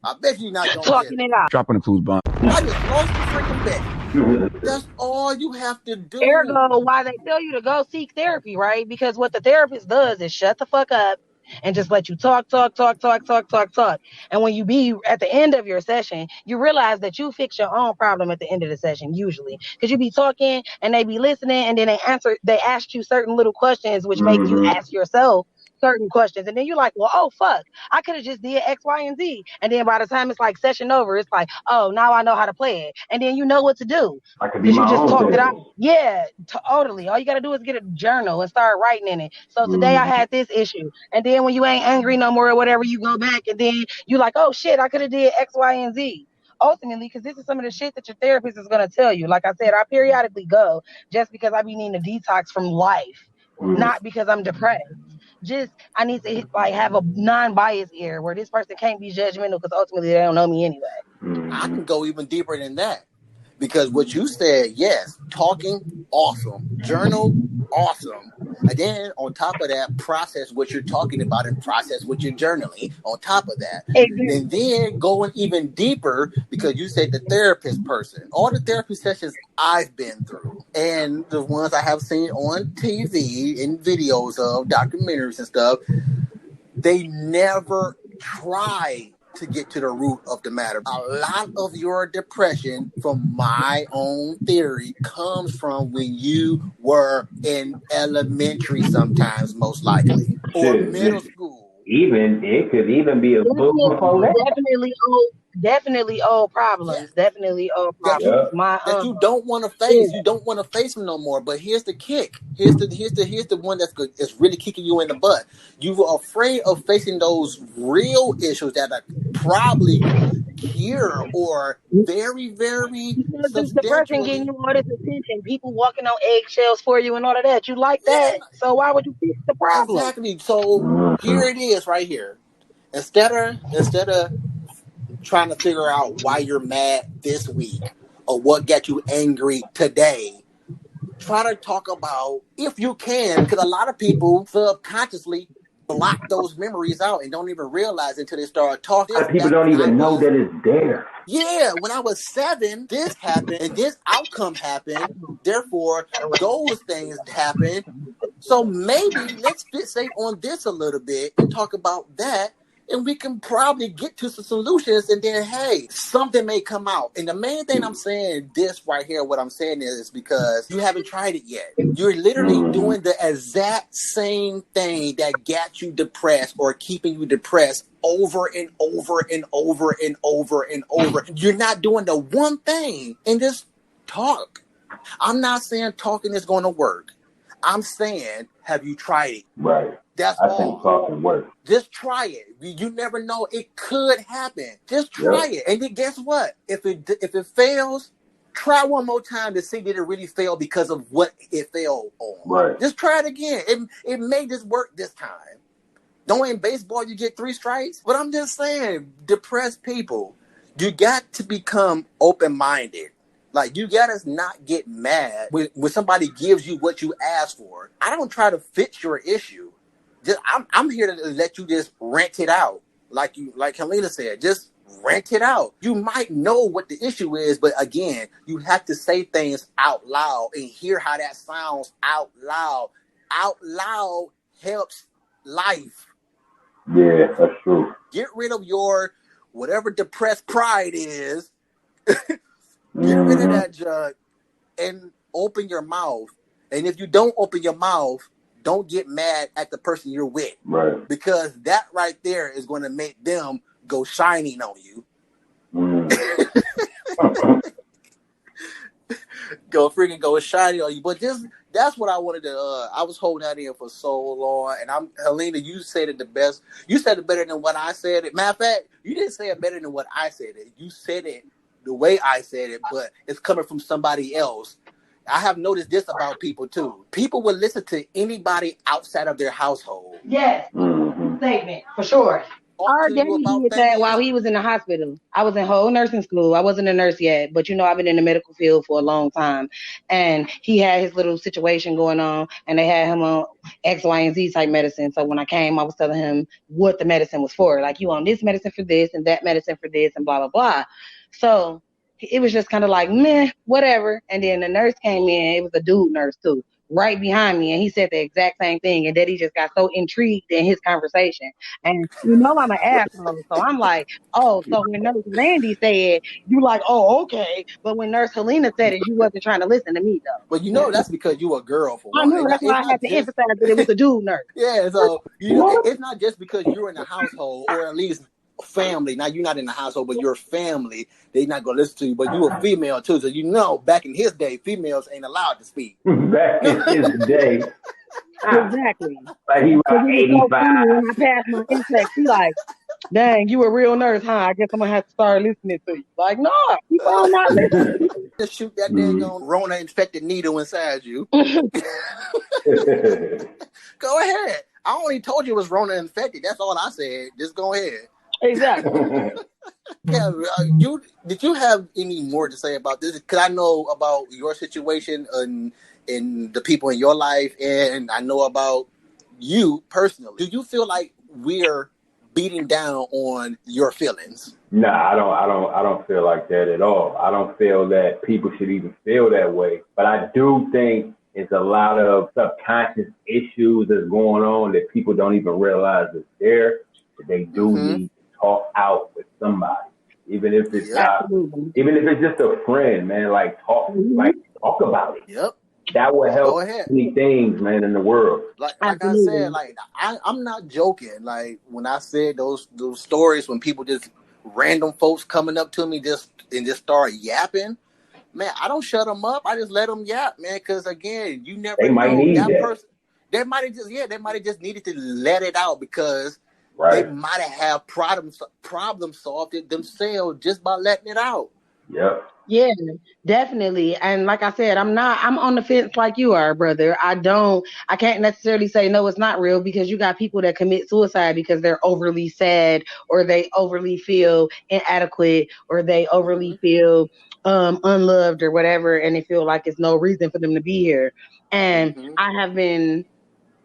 I bet you're not going to get it. Out. Dropping the food bomb. I just lost the freaking bet. That's all you have to do. Ergo, why they tell you to go seek therapy, right? Because what the therapist does is shut the fuck up and just let you talk. And when you be at the end of your session, you realize that you fix your own problem at the end of the session, usually. Because you be talking and they be listening, and then they ask you certain little questions which make you ask yourself certain questions, and then you're like, well, oh fuck, I could have just did X, Y, and Z. And then by the time it's like session over, it's like, oh, now I know how to play it, and then you know what to do because you just talked it out. Yeah, totally. All you gotta do is get a journal and start writing in it. So today I had this issue, and then when you ain't angry no more or whatever, you go back and then you like, oh shit, I could have did X, Y, and Z. Ultimately, because this is some of the shit that your therapist is gonna tell you. Like I said, I periodically go just because I be needing to detox from life, not because I'm depressed. Just I need to have a non-biased ear where this person can't be judgmental, because ultimately they don't know me anyway. I can go even deeper than that, because what you said, yes, talking, awesome, journal, awesome, and then on top of that, process what you're talking about and process what you're journaling on top of that. And then going even deeper, because you said the therapist person, all the therapy sessions I've been through and the ones I have seen on TV in videos of documentaries and stuff, they never try to get to the root of the matter. A lot of your depression, from my own theory, comes from when you were in elementary, sometimes most likely, or middle school. It could even be a book before that. Definitely old problems. Yeah. Definitely old problems. That you don't want to face. You don't want to face them no more. But here's the kick. Here's the one that's good. It's really kicking you in the butt. You were afraid of facing those real issues that are probably cure or very, very Because this depression substantially. getting you all this attention, people walking on eggshells for you and all of that. You like Yeah, that. So why would you fix the problem? exactly. So here it is right here. Instead of trying to figure out why you're mad this week or what got you angry today, try to talk about, if you can, because a lot of people subconsciously block those memories out and don't even realize until they start talking. A lot of people don't even know that it's there. Yeah, when I was 7, this happened and this outcome happened. Therefore, those things happened. So maybe let's fixate on this a little bit and talk about that. And we can probably get to some solutions, and then, hey, something may come out. And the main thing I'm saying this right here, what I'm saying is because you haven't tried it yet. You're literally doing the exact same thing that got you depressed or keeping you depressed over and over and over and over and over. You're not doing the one thing, and just talk. I'm not saying talking is going to work. I'm saying, have you tried it? Right. That's I all. think talking works. Just try it. You never know. It could happen. Just try it. And then guess what? If it fails, try one more time to see did it really fail because of what it failed on. Right. Just try it again. It may just work this time. Don't in baseball you get 3 strikes? But I'm just saying, depressed people, you got to become open-minded. Like, you gotta not get mad when somebody gives you what you ask for. I don't try to fix your issue. I'm here to let you just rent it out. Like Helena said, just rent it out. You might know what the issue is, but again, you have to say things out loud and hear how that sounds out loud. Out loud helps life. Yeah, that's true. Get rid of your whatever depressed pride is. Get rid of that jug and open your mouth. And if you don't open your mouth, don't get mad at the person you're with. Right. Because that right there is going to make them go shining on you. Go shining on you. But that's what I wanted to, I was holding that in for so long. And Helena, you said it the best. You said it better than what I said it. Matter of fact, you didn't say it better than what I said it. You said it the way I said it, but it's coming from somebody else. I have noticed this about people too. People will listen to anybody outside of their household. Yes. Statement for sure. Our daddy did that while he was in the hospital. I was in whole nursing school. I wasn't a nurse yet, but I've been in the medical field for a long time. And he had his little situation going on, and they had him on X, Y, and Z type medicine. So when I came, I was telling him what the medicine was for. Like, you on this medicine for this and that medicine for this and blah, blah, blah. So it was just kind of like, meh, whatever. And then the nurse came in. It was a dude nurse too, right behind me. And he said the exact same thing. And Daddy just got so intrigued in his conversation. And I'm an asshole. So I'm like, oh, so when Nurse Randy said, you like, oh, okay. But when Nurse Helena said it, you wasn't trying to listen to me though. But that's because you a girl for one. I know, that's why I had to emphasize that it was a dude nurse. Yeah, so it's not just because you're in the household, or at least family. Now you're not in the household, but your family, they're not gonna listen to you. But you a female too, so back in his day, females ain't allowed to speak. Back in his day. Exactly. Like he was 85. When I passed my intake, he like, dang, you a real nurse, huh? I guess I'm gonna have to start listening to you. Like, no, keep on not listening. Just shoot that dang Rona infected needle inside you. Go ahead. I only told you it was Rona infected. That's all I said. Just go ahead. Exactly. Yeah, did you have any more to say about this? Because I know about your situation and the people in your life, and I know about you personally. Do you feel like we're beating down on your feelings? Nah, I don't feel like that at all. I don't feel that people should even feel that way. But I do think it's a lot of subconscious issues that's going on that people don't even realize is there. That they do need to talk out with somebody, even if it's even if it's just a friend, man. Like talk about it. Yep. That will help many things, man, in the world. Like I said, I'm not joking. Like when I said those stories, when people just random folks coming up to me just start yapping, man, I don't shut them up. I just let them yap, man. Because again, you never know that person. They might have just needed to let it out because They might have problem solved it themselves just by letting it out. Yep. Yeah, definitely. And like I said, I'm on the fence like you are, brother. I can't necessarily say no, it's not real, because you got people that commit suicide because they're overly sad, or they overly feel inadequate, or they overly feel unloved or whatever. And they feel like it's no reason for them to be here. And I have been,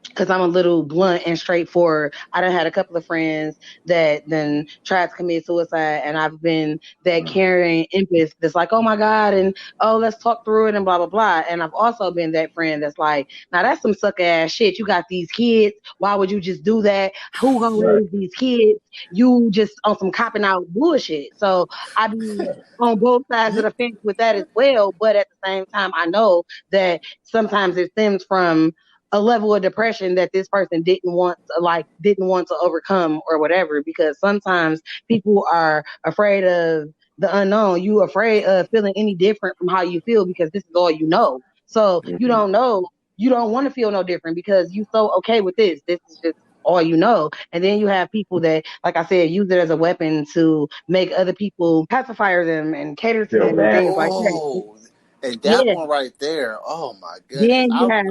because I'm a little blunt and straightforward, I done had a couple of friends that then tried to commit suicide, and I've been that caring empath that's like, oh my God, and oh, let's talk through it and blah, blah, blah. And I've also been that friend that's like, now that's some sucker ass shit. You got these kids. Why would you just do that? Who gonna raise these kids? You just on some copping out bullshit. So I be on both sides of the fence with that as well. But at the same time, I know that sometimes it stems from a level of depression that this person didn't want to overcome or whatever, because sometimes people are afraid of the unknown. You afraid of feeling any different from how you feel because this is all you know. So you don't want to feel no different because you so okay with this. This is just all you know. And then you have people that, like I said, use it as a weapon to make other people pacify them and cater to them and things like that. And that one right there, oh my goodness. Then you have,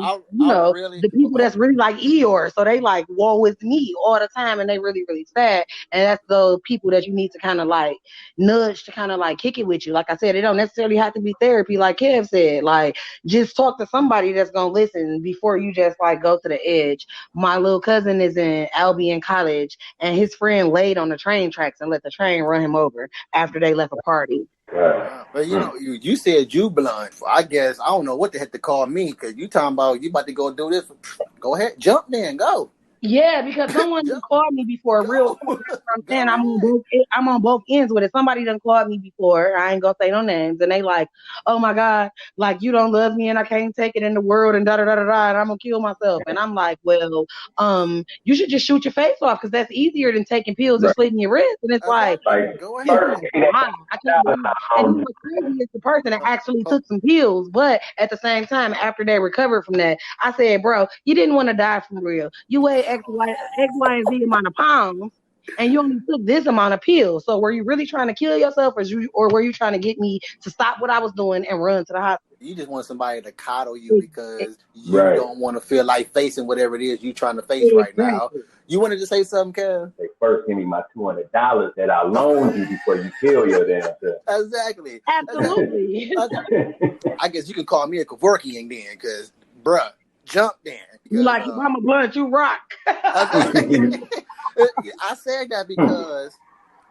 the people that's really like Eeyore. So they like, woe is me all the time, and they really, really sad. And that's those people that you need to kind of like nudge to kind of like kick it with you. Like I said, it don't necessarily have to be therapy, like Kev said. Like, just talk to somebody that's going to listen before you just like go to the edge. My little cousin is in Albion College, and his friend laid on the train tracks and let the train run him over after they left a party. But you said you blunt. I guess I don't know what the heck to call me, because you talking about you about to go do this. Go ahead, jump then, go. Yeah, because someone done called me before. Real quick, that's what I'm saying. I'm on both ends with it. Somebody done called me before. I ain't gonna say no names, and they like, oh my God, like you don't love me, and I can't take it in the world, and da da da da da, and I'm gonna kill myself. And I'm like, well, you should just shoot your face off, because that's easier than taking pills and slitting your wrist. And it's like, go ahead. I can't believe it. And what's crazy is the person that actually took some pills, but at the same time, after they recovered from that, I said, bro, you didn't want to die for real. You weigh X, Y, and Z amount of pounds, and you only took this amount of pills. So were you really trying to kill yourself, or were you trying to get me to stop what I was doing and run to the hospital? You just want somebody to coddle you because you don't want to feel like facing whatever it is you're trying to face right now. You wanted to say something, Kev? First, give me my $200 that I loaned you before you kill your damn self. Exactly. Absolutely. I guess you can call me a Kevorkian then, because, bruh, jump then. You like, I'm a blunt, you rock. I said that because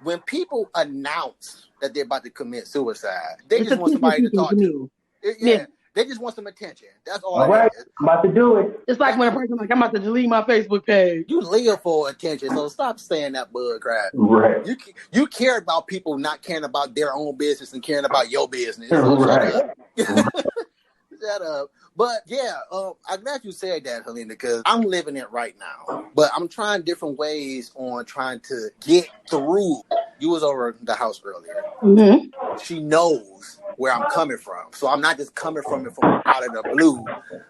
when people announce that they're about to commit suicide, they just want somebody to talk to. They just want some attention. That's all. All right, I'm about to do it. It's like when a person like, I'm about to delete my Facebook page. You live for attention, so stop saying that bug crap. Right. You care about people not caring about their own business and caring about your business. So shut up. But yeah, I'm glad you said that, Helena, because I'm living it right now. But I'm trying different ways on trying to get through. You was over the house earlier. Mm-hmm. She knows where I'm coming from. So I'm not just coming from it from out of the blue.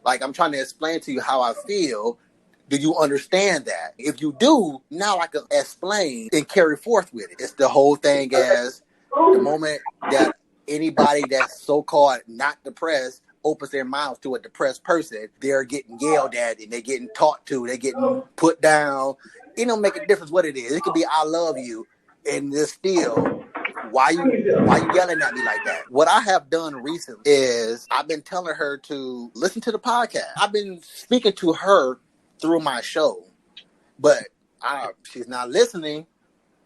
Like, I'm trying to explain to you how I feel. Do you understand that? If you do, now I can explain and carry forth with it. It's the whole thing as the moment that anybody that's so-called not depressed opens their mouths to a depressed person, they're getting yelled at and they're getting talked to, they're getting put down. It don't make a difference what it is. It could be I love you, and it's still why you yelling at me like that? What I have done recently is I've been telling her to listen to the podcast. I've been speaking to her through my show, but she's not listening.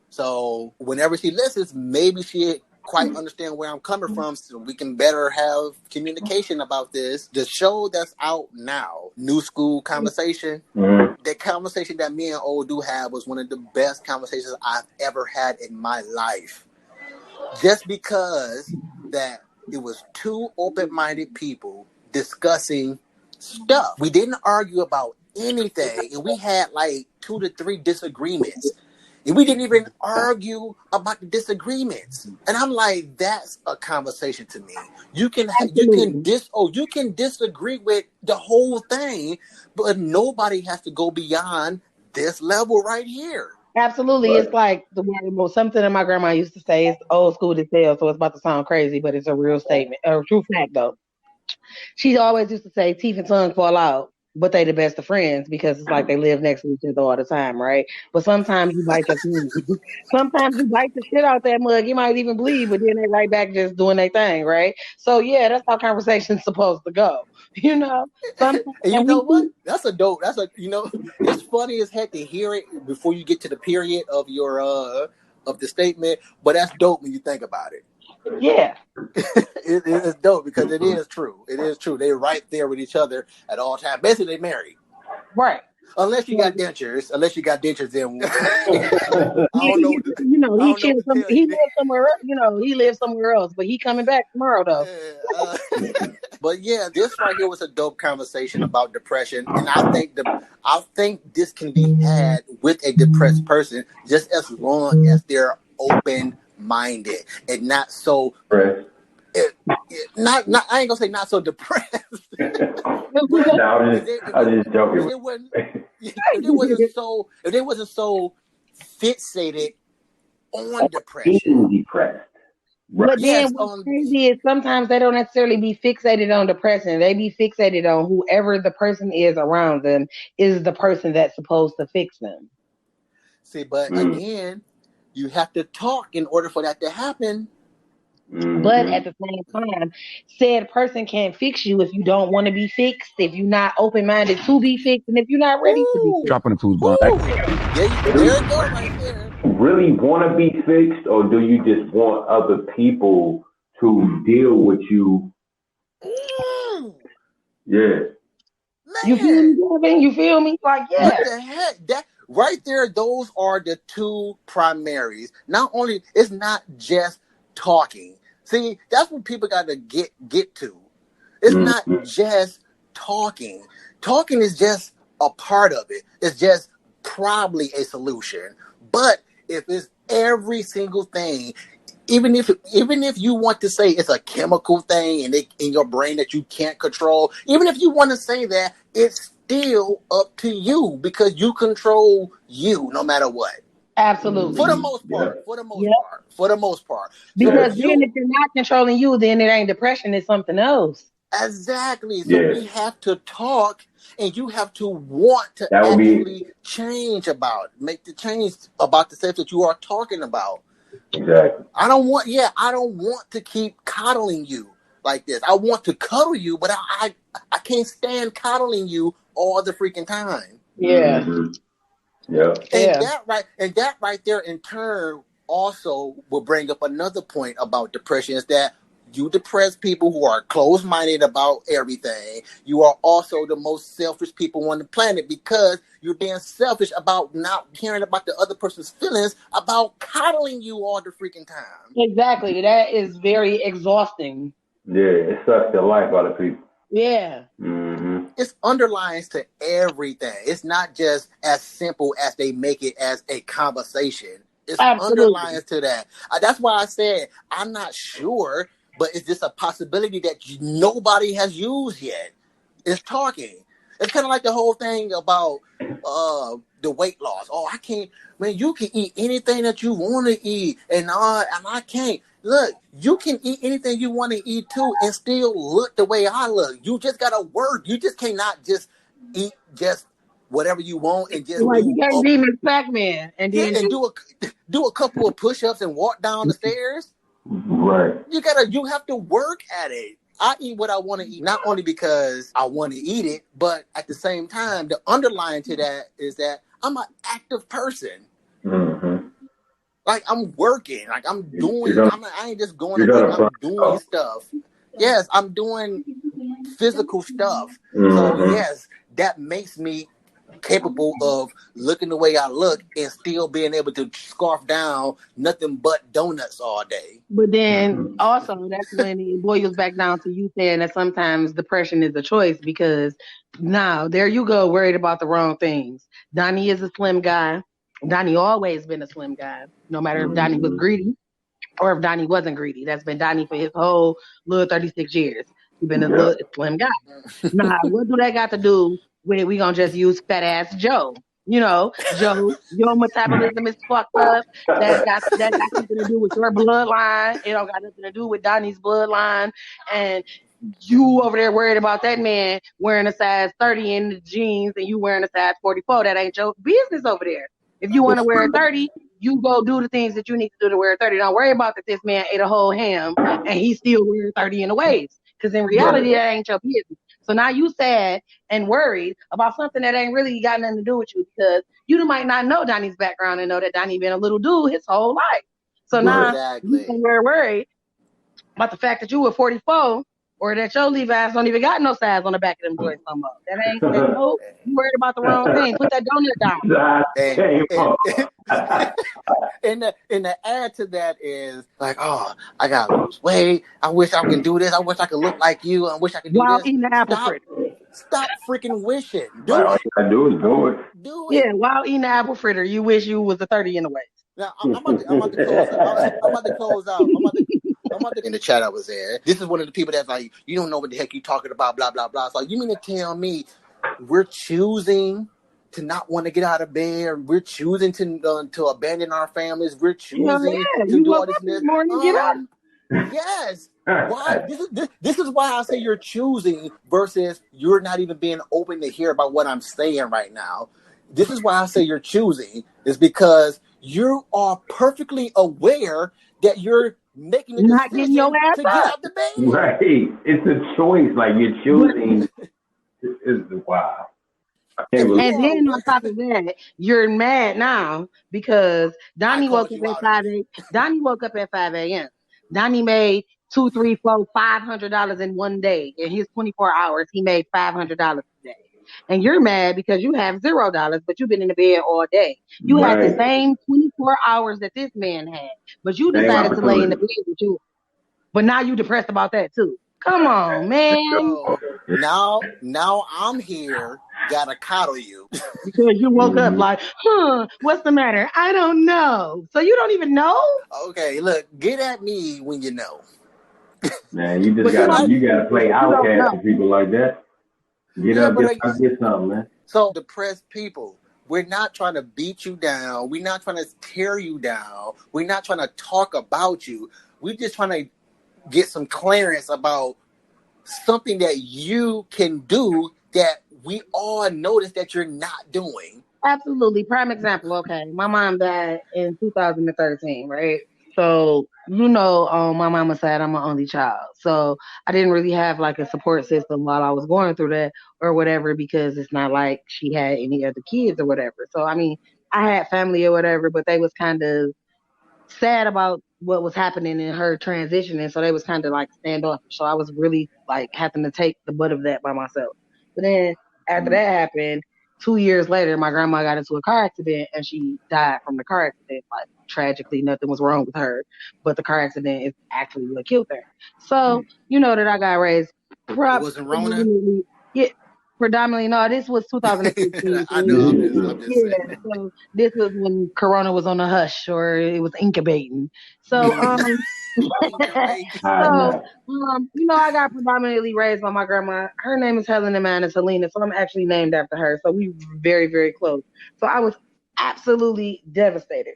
So whenever she listens, maybe she quite understand where I'm coming from, so we can better have communication about this. The show that's out now, New School Conversation, the conversation that me and O do have was one of the best conversations I've ever had in my life. Just because that it was two open-minded people discussing stuff. We didn't argue about anything, and we had like 2 to 3 disagreements. And we didn't even argue about the disagreements. And I'm like, that's a conversation to me. You can disagree with the whole thing, but nobody has to go beyond this level right here. Absolutely. But It's like something that my grandma used to say. It's old school to tell, so it's about to sound crazy, but it's a real statement, a true fact though. She always used to say teeth and tongue fall out, but they the best of friends because it's like they live next to each other all the time, right? But sometimes you bite your tongue. Sometimes you bite the shit out that mug. You might even bleed, but then they right back just doing their thing, right? So yeah, that's how conversation's supposed to go. You know? And you And know we what? That's a dope. It's funny as heck to hear it before you get to the period of your of the statement, but that's dope when you think about it. yeah. It's dope because it is true. It is true. They're right there with each other at all times. Basically, they married. Right. Unless you got dentures. Then I don't know. I He don't know chills. what to tell He you. lives somewhere. He lives somewhere else, but he coming back tomorrow though. But yeah, this right here was a dope conversation about depression, and I think this can be had with a depressed person just as long as they're open minded and not so. right. Not I ain't gonna say not so depressed. But No, I was just joking. if they wasn't so fixated on depression. Being depressed. Right. But then what's crazy is sometimes they don't necessarily be fixated on depression. They be fixated on whoever the person is around them is the person that's supposed to fix them. See, but again, you have to talk in order for that to happen. But at the same time, said person can't fix you if you don't want to be fixed, if you're not open-minded to be fixed, and if you're not ready to be fixed. Dropping the food bomb. There it goes right there. Really want to be fixed, or do you just want other people to deal with you? Yeah. Man. You feel me, Gavin? You feel me? Like, yeah. What the heck? That right there, those are the two primaries. Not only, it's not just talking. See, that's what people got to get to. It's not just talking. Talking is just a part of it. It's just probably a solution. But if it's every single thing, even if you want to say it's a chemical thing in your brain that you can't control, even if you want to say that, it's still up to you because you control you no matter what. Absolutely. For the most part. Because then if you're not controlling you, then it ain't depression, it's something else. Exactly. So we have to talk, and you have to want to actually make the change about the stuff that you are talking about. Exactly. I don't want to keep coddling you like this. I want to cuddle you, but I can't stand coddling you all the freaking time. Yeah. Mm-hmm. Yeah. And that right there in turn also will bring up another point about depression is that you depressed people who are closed-minded about everything. You are also the most selfish people on the planet because you're being selfish about not caring about the other person's feelings, about coddling you all the freaking time. Exactly. That is very exhausting. Yeah, it sucks the life out of people. Yeah. Mm-hmm. It's underlines to everything. It's not just as simple as they make it as a conversation. It's underlines to that. That's why I said I'm not sure, but is this a possibility that nobody has used yet? It's talking. It's kind of like the whole thing about the weight loss. Oh, I can't. Man, you can eat anything that you want to eat, and I can't. Look, you can eat anything you want to eat too, and still look the way I look. You just gotta work. You just cannot just eat just whatever you want and just you can't be Miss Pac-Man and then do a couple of push-ups and walk down the stairs. Right. You have to work at it. I eat what I want to eat, not only because I want to eat it, but at the same time, the underlying to that is that I'm an active person. Mm-hmm. Like I'm working, like I'm doing. I ain't just going to work. I'm doing stuff. Yes, I'm doing physical stuff. Mm-hmm. So yes, that makes me capable of looking the way I look and still being able to scarf down nothing but donuts all day. But then also that's when it boils back down to you saying that sometimes depression is a choice because now there you go worried about the wrong things. Donny is a slim guy. Donny always been a slim guy, no matter if Donny was greedy or if Donny wasn't greedy. That's been Donny for his whole little 36 years. He's been a little slim guy. Now, what do that got to do with we gonna just use fat ass Joe? You know, Joe, your metabolism is fucked up. That got something to do with your bloodline. It don't got nothing to do with Donnie's bloodline. And you over there worried about that man wearing a size 30 in the jeans and you wearing a size 44. That ain't your business over there. If you want to wear a 30, you go do the things that you need to do to wear a 30. Don't worry about that this man ate a whole ham and he still wearing 30 in the waist. Because in reality, that ain't your business. So now you sad and worried about something that ain't really got nothing to do with you because you might not know Donnie's background and know that Donnie been a little dude his whole life. So now you somewhere worried about the fact that you were 44 or that your Levi's don't even got no size on the back of them joints no more. That ain't no, you worried about the wrong thing. Put that donut down. And the add to that is like, oh, I gotta lose weight. I wish I can do this. I wish I could look like you. I wish I could do while this. Eating apple fritter. Stop freaking wishing. Do it. All you gotta do is do it. Do it. Yeah, while eating apple fritter, you wish you was a 30 in the waist. Now I'm about to close out. I'm about to close out. I'm about to in the chat I was there. This is one of the people that's like, you don't know what the heck you talking about, blah blah blah. So you mean to tell me we're choosing to not want to get out of bed? We're choosing to abandon our families. We're choosing to do all this morning. Get up. Yes. Why? This is why I say you're choosing versus you're not even being open to hear about what I'm saying right now. This is why I say you're choosing is because you are perfectly aware that you're making the decision to get out the bed. Right. It's a choice. Like you're choosing. Wow. And then on top of that, you're mad now because Donnie woke up at 5 a.m. Donnie woke up at 5 a.m. Donnie made $200, $300, $400, $500 in one day. In his 24 hours, he made $500 a day. And you're mad because you have $0, but you've been in the bed all day. You had the same 24 hours that this man had, but you decided to lay in the bed with you. But now you depressed about that too. Come on, man. Now I'm here, gotta coddle you. Because you woke up like, what's the matter? I don't know. So you don't even know? Okay, look, get at me when you know. Man, you just gotta play outcast with people like that. Get up, get something, man. So depressed people, we're not trying to beat you down. We're not trying to tear you down. We're not trying to talk about you. We're just trying to get some clearance about something that you can do that we all notice that you're not doing. Absolutely. Prime example. Okay. My mom died in 2013, right? So, on my mama's side, I'm an only child. So I didn't really have like a support system while I was going through that or whatever, because it's not like she had any other kids or whatever. So, I mean, I had family or whatever, but they was kind of sad about what was happening in her transition. And so they was kind of like standoffish. So I was really like having to take the butt of that by myself. But then after that happened, 2 years later, my grandma got into a car accident and she died from the car accident. Like tragically, nothing was wrong with her, but the car accident is actually what killed her. So, that I got raised. It wasn't Rona? Yeah. Predominantly, no, this was 2015. I know, I'm just saying. So this was when Corona was on the hush or it was incubating. So, I got predominantly raised by my grandma. Her name is Helen and mine is Helena, so I'm actually named after her. So we were very, very close. So I was absolutely devastated.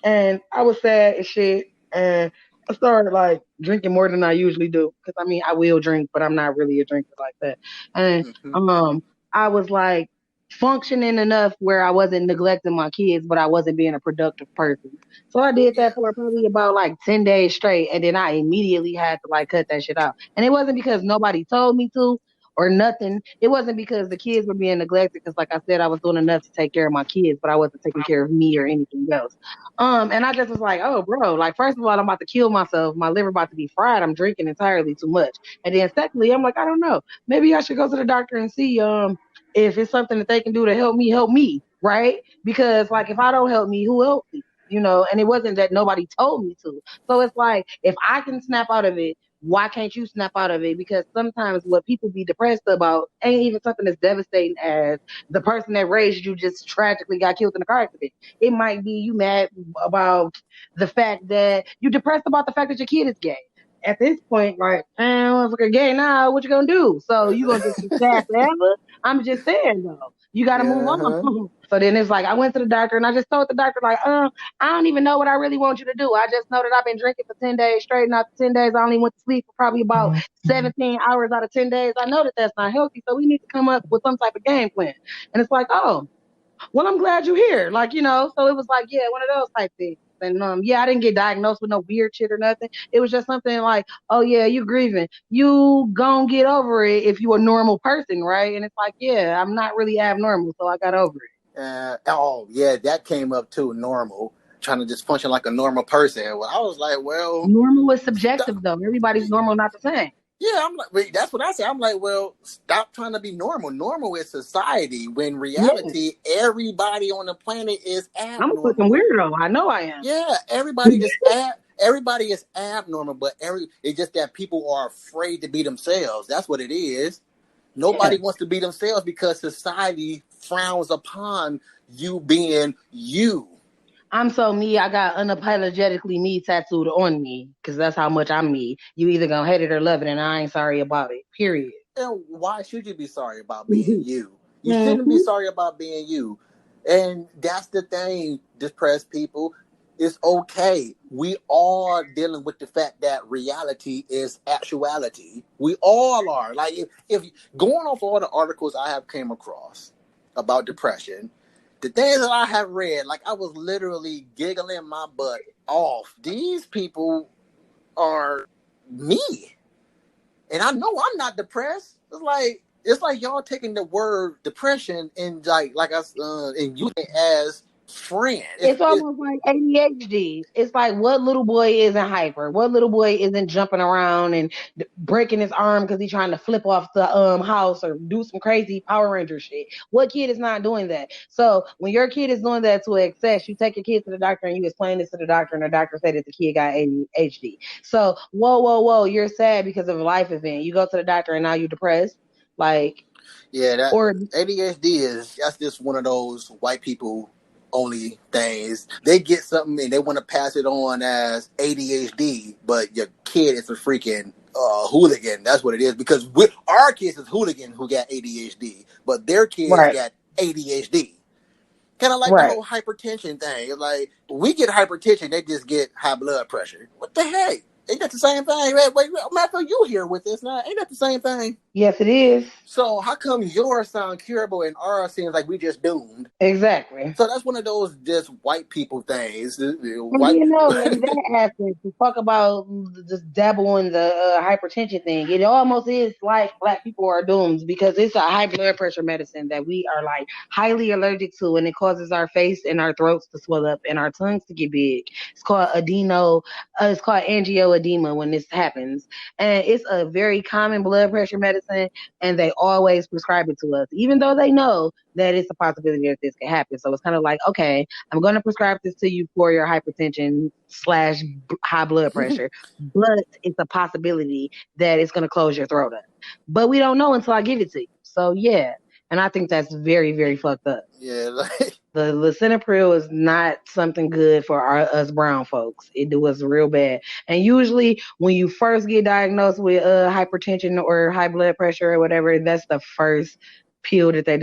And I was sad as shit. And I started like drinking more than I usually do. Cause I mean, I will drink, but I'm not really a drinker like that. And, I was like functioning enough where I wasn't neglecting my kids, but I wasn't being a productive person. So I did that for probably about like 10 days straight. And then I immediately had to like cut that shit out. And it wasn't because nobody told me to or nothing. It wasn't because the kids were being neglected. Cause like I said, I was doing enough to take care of my kids, but I wasn't taking care of me or anything else. And I just was like, oh, bro, like, first of all, I'm about to kill myself. My liver about to be fried. I'm drinking entirely too much. And then secondly, I'm like, I don't know. Maybe I should go to the doctor and see if it's something that they can do to help me, right? Because, like, if I don't help me, who helps me? And it wasn't that nobody told me to. So it's like, if I can snap out of it, why can't you snap out of it? Because sometimes what people be depressed about ain't even something as devastating as the person that raised you just tragically got killed in a car accident. It might be you mad about the fact that you depressed about the fact that your kid is gay. At this point, like, if you're gay now, what you gonna do? So you gonna just be sad forever? I'm just saying though, you gotta move on. So then it's like I went to the doctor and I just told the doctor like, I don't even know what I really want you to do. I just know that I've been drinking for 10 days straight, and after 10 days I only went to sleep for probably about 17 hours out of 10 days. I know that that's not healthy, so we need to come up with some type of game plan. And it's like, oh, well, I'm glad you're here. Like, you know, so it was like, yeah, one of those type things. And yeah, I didn't get diagnosed with no weird shit or nothing. It was just something like, oh yeah, you grieving. You gon' get over it if you a normal person, right? And it's like, yeah, I'm not really abnormal, so I got over it. Oh yeah, that came up too. Normal, trying to just function like a normal person. Well, I was like, well, normal is subjective though. Everybody's normal, not the same. Yeah, I'm like, wait, that's what I say. I'm like, well, stop trying to be normal. Normal is society. When reality, everybody on the planet is abnormal. I'm a fucking weirdo. I know I am. Yeah, everybody is abnormal, but it's just that people are afraid to be themselves. That's what it is. Nobody wants to be themselves because society frowns upon you being you. I'm so me, I got unapologetically me tattooed on me because that's how much I'm me. You either gonna hate it or love it, and I ain't sorry about it, period. And why should you be sorry about being you? You shouldn't be sorry about being you. And that's the thing, depressed people. It's okay. We are dealing with the fact that reality is actuality. We all are. Like, if going off all the articles I have came across about depression, the things that I have read, like I was literally giggling my butt off. These people are me. And I know I'm not depressed. It's like y'all taking the word depression and and using it as friend. It's almost like ADHD. It's like what little boy isn't hyper? What little boy isn't jumping around and breaking his arm because he's trying to flip off the house or do some crazy Power Ranger shit? What kid is not doing that? So when your kid is doing that to excess, you take your kid to the doctor and you explain this to the doctor, and the doctor said that the kid got ADHD. So whoa, you're sad because of a life event. You go to the doctor and now you're depressed. Like, yeah, that or ADHD that's just one of those white people only things. They get something and they want to pass it on as ADHD, but your kid is a freaking hooligan. That's what it is. Because our kids is hooligan who got ADHD, but their kids got ADHD. Kind of like the whole hypertension thing. Like, we get hypertension, they just get high blood pressure. What the heck? Ain't that the same thing? Wait, Michael, you here with this now? Ain't that the same thing? Yes, it is. So how come yours sound curable and ours seems like we just doomed? Exactly. So that's one of those just white people things. And that aspect, to talk about just dabble in the hypertension thing, it almost is like black people are doomed because it's a high blood pressure medicine that we are like highly allergic to, and it causes our face and our throats to swell up and our tongues to get big. It's called it's called angioedema when this happens, and it's a very common blood pressure medicine, and they always prescribe it to us, even though they know that it's a possibility that this could happen. So it's kind of like, okay, I'm going to prescribe this to you for your hypertension / high blood pressure, but it's a possibility that it's going to close your throat up. But we don't know until I give it to you. So yeah. And I think that's very, very fucked up. Yeah, the lisinopril is not something good for us brown folks. It do us real bad. And usually when you first get diagnosed with hypertension or high blood pressure or whatever, that's the first pill that they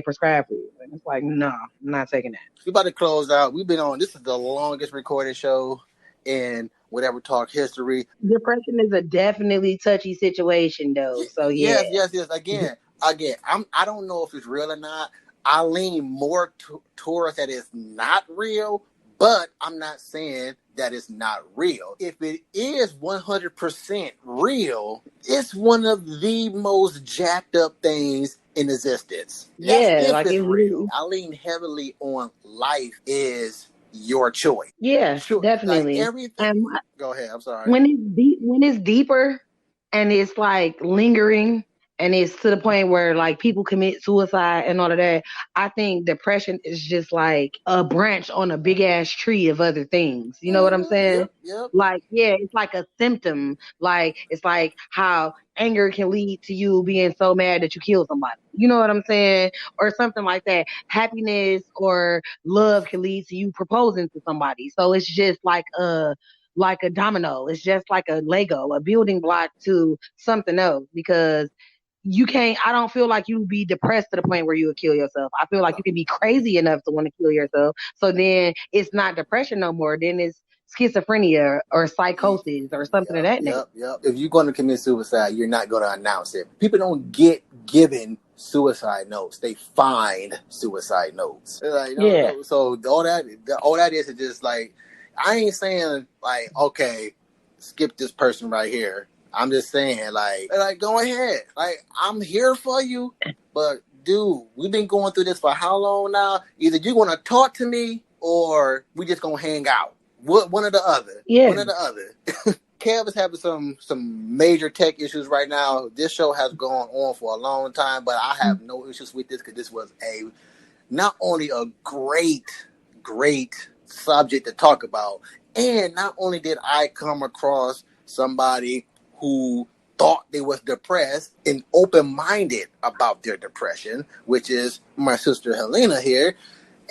prescribe for you. And it's like, no, I'm not taking that. We're about to close out. This is the longest recorded show in whatever talk history. Depression is a definitely touchy situation though. So yeah. Yes. Again, I don't know if it's real or not. I lean more towards that it's not real, but I'm not saying that it's not real. If it is 100% real, it's one of the most jacked up things in existence. Yeah, like it's real. I lean heavily on life is your choice. Yeah, sure. Definitely. Like everything. Go ahead. I'm sorry. When it's deeper and it's like lingering, and it's to the point where like people commit suicide and all of that, I think depression is just like a branch on a big ass tree of other things. You know what I'm saying? Yep. Like, yeah, it's like a symptom. Like, it's like how anger can lead to you being so mad that you kill somebody. You know what I'm saying? Or something like that. Happiness or love can lead to you proposing to somebody. So it's just like a domino. It's just like a Lego, a building block to something else, because I don't feel like you be depressed to the point where you would kill yourself. I feel like you can be crazy enough to want to kill yourself. So then it's not depression no more. Then it's schizophrenia or psychosis or something of that nature. Yep. If you're going to commit suicide, you're not going to announce it. People don't get given suicide notes. They find suicide notes. Like, so all that is just like, I ain't saying like, okay, skip this person right here. I'm just saying like go ahead. Like, I'm here for you, but dude, we've been going through this for how long now? Either you're going to talk to me or we just going to hang out. One or the other. Yeah. One or the other. Kev is having some major tech issues right now. This show has gone on for a long time, but I have no issues with this because this was not only a great subject to talk about, and not only did I come across somebody who thought they was depressed and open-minded about their depression, which is my sister Helena here,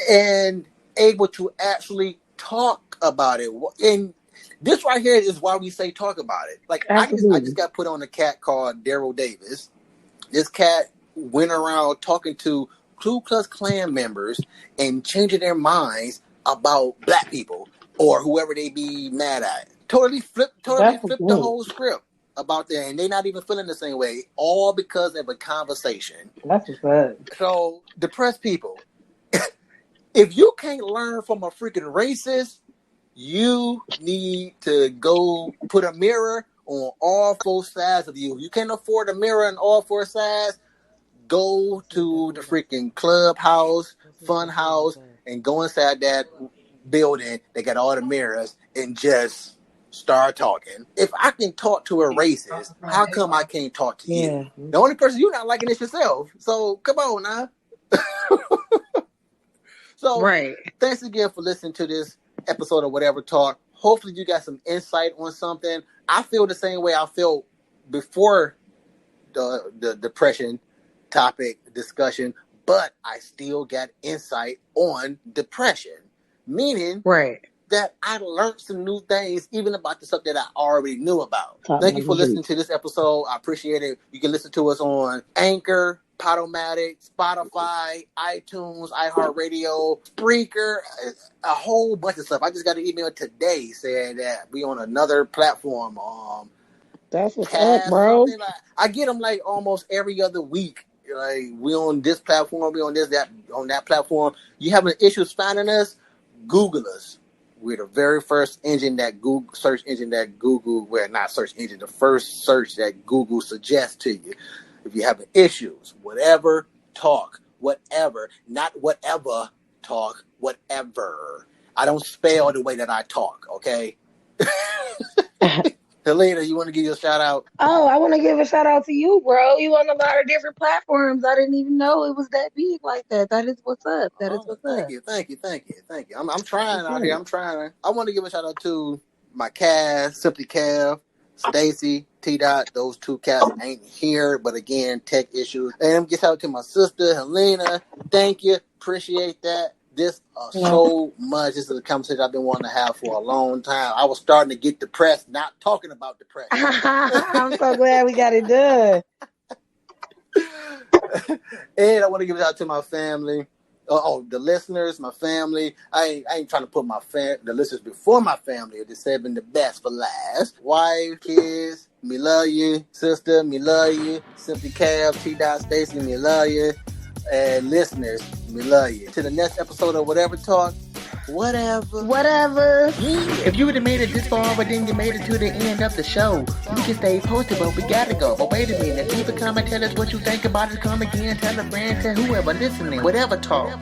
and able to actually talk about it. And this right here is why we say talk about it. Like, I just got put on a cat called Daryl Davis. This cat went around talking to Ku Klux Klan members and changing their minds about black people or whoever they be mad at. Totally flipped the whole script about that, and they're not even feeling the same way, all because of a conversation. That's what's up. So, depressed people, if you can't learn from a freaking racist, you need to go put a mirror on all four sides of you. If you can't afford a mirror on all four sides, go to the freaking clubhouse, fun house, and go inside that building. They got all the mirrors and just start talking. If I can talk to a racist, how come I can't talk to you? The only person you're not liking is yourself. So come on now. So thanks again for listening to this episode of Whatever Talk. Hopefully you got some insight on something. I feel the same way I felt before the depression topic discussion, but I still got insight on depression. Meaning that I learned some new things, even about the stuff that I already knew about. Thank you for listening to this episode. I appreciate it. You can listen to us on Anchor, Podomatic, Spotify, iTunes, iHeartRadio, Spreaker, a whole bunch of stuff. I just got an email today saying that we on another platform. That's what's up, bro. I get them like almost every other week. Like, we on this platform, we on that platform. You having issues finding us? Google us. We're the very first engine that Google, search engine that Google, well, not search engine, the first search that Google suggests to you. If you're having issues, whatever, talk, whatever, not whatever, talk, whatever. I don't spell the way that I talk, okay? Helena, you want to give you a shout out? Oh, I want to give a shout out to you, bro. You on a lot of different platforms. I didn't even know it was that big like that. That is what's up. That is what's up. Thank you. I'm trying out here. I'm trying. I want to give a shout out to my cast, Simply Cav, Stacy, T-Dot. Those two cats ain't here, but again, tech issues. And get out to my sister, Helena. Thank you. Appreciate that. This so much. This is a conversation I've been wanting to have for a long time. I was starting to get depressed, not talking about depression. I'm so glad we got it done. And I want to give it out to my family. The listeners, my family. I ain't trying to put the listeners before my family. They're saving the best for last. Wife, kids, me love you. Sister, me love you. Simply Cav, T-Dot, Stacy, me love you. And listeners, we love you. To the next episode of Whatever Talk, whatever. If you would have made it this far, but then you made it to the end of the show, we can stay posted, but we gotta go. But wait a minute, leave a comment, tell us what you think about it. Come again, tell a friend, tell whoever listening. Whatever Talk.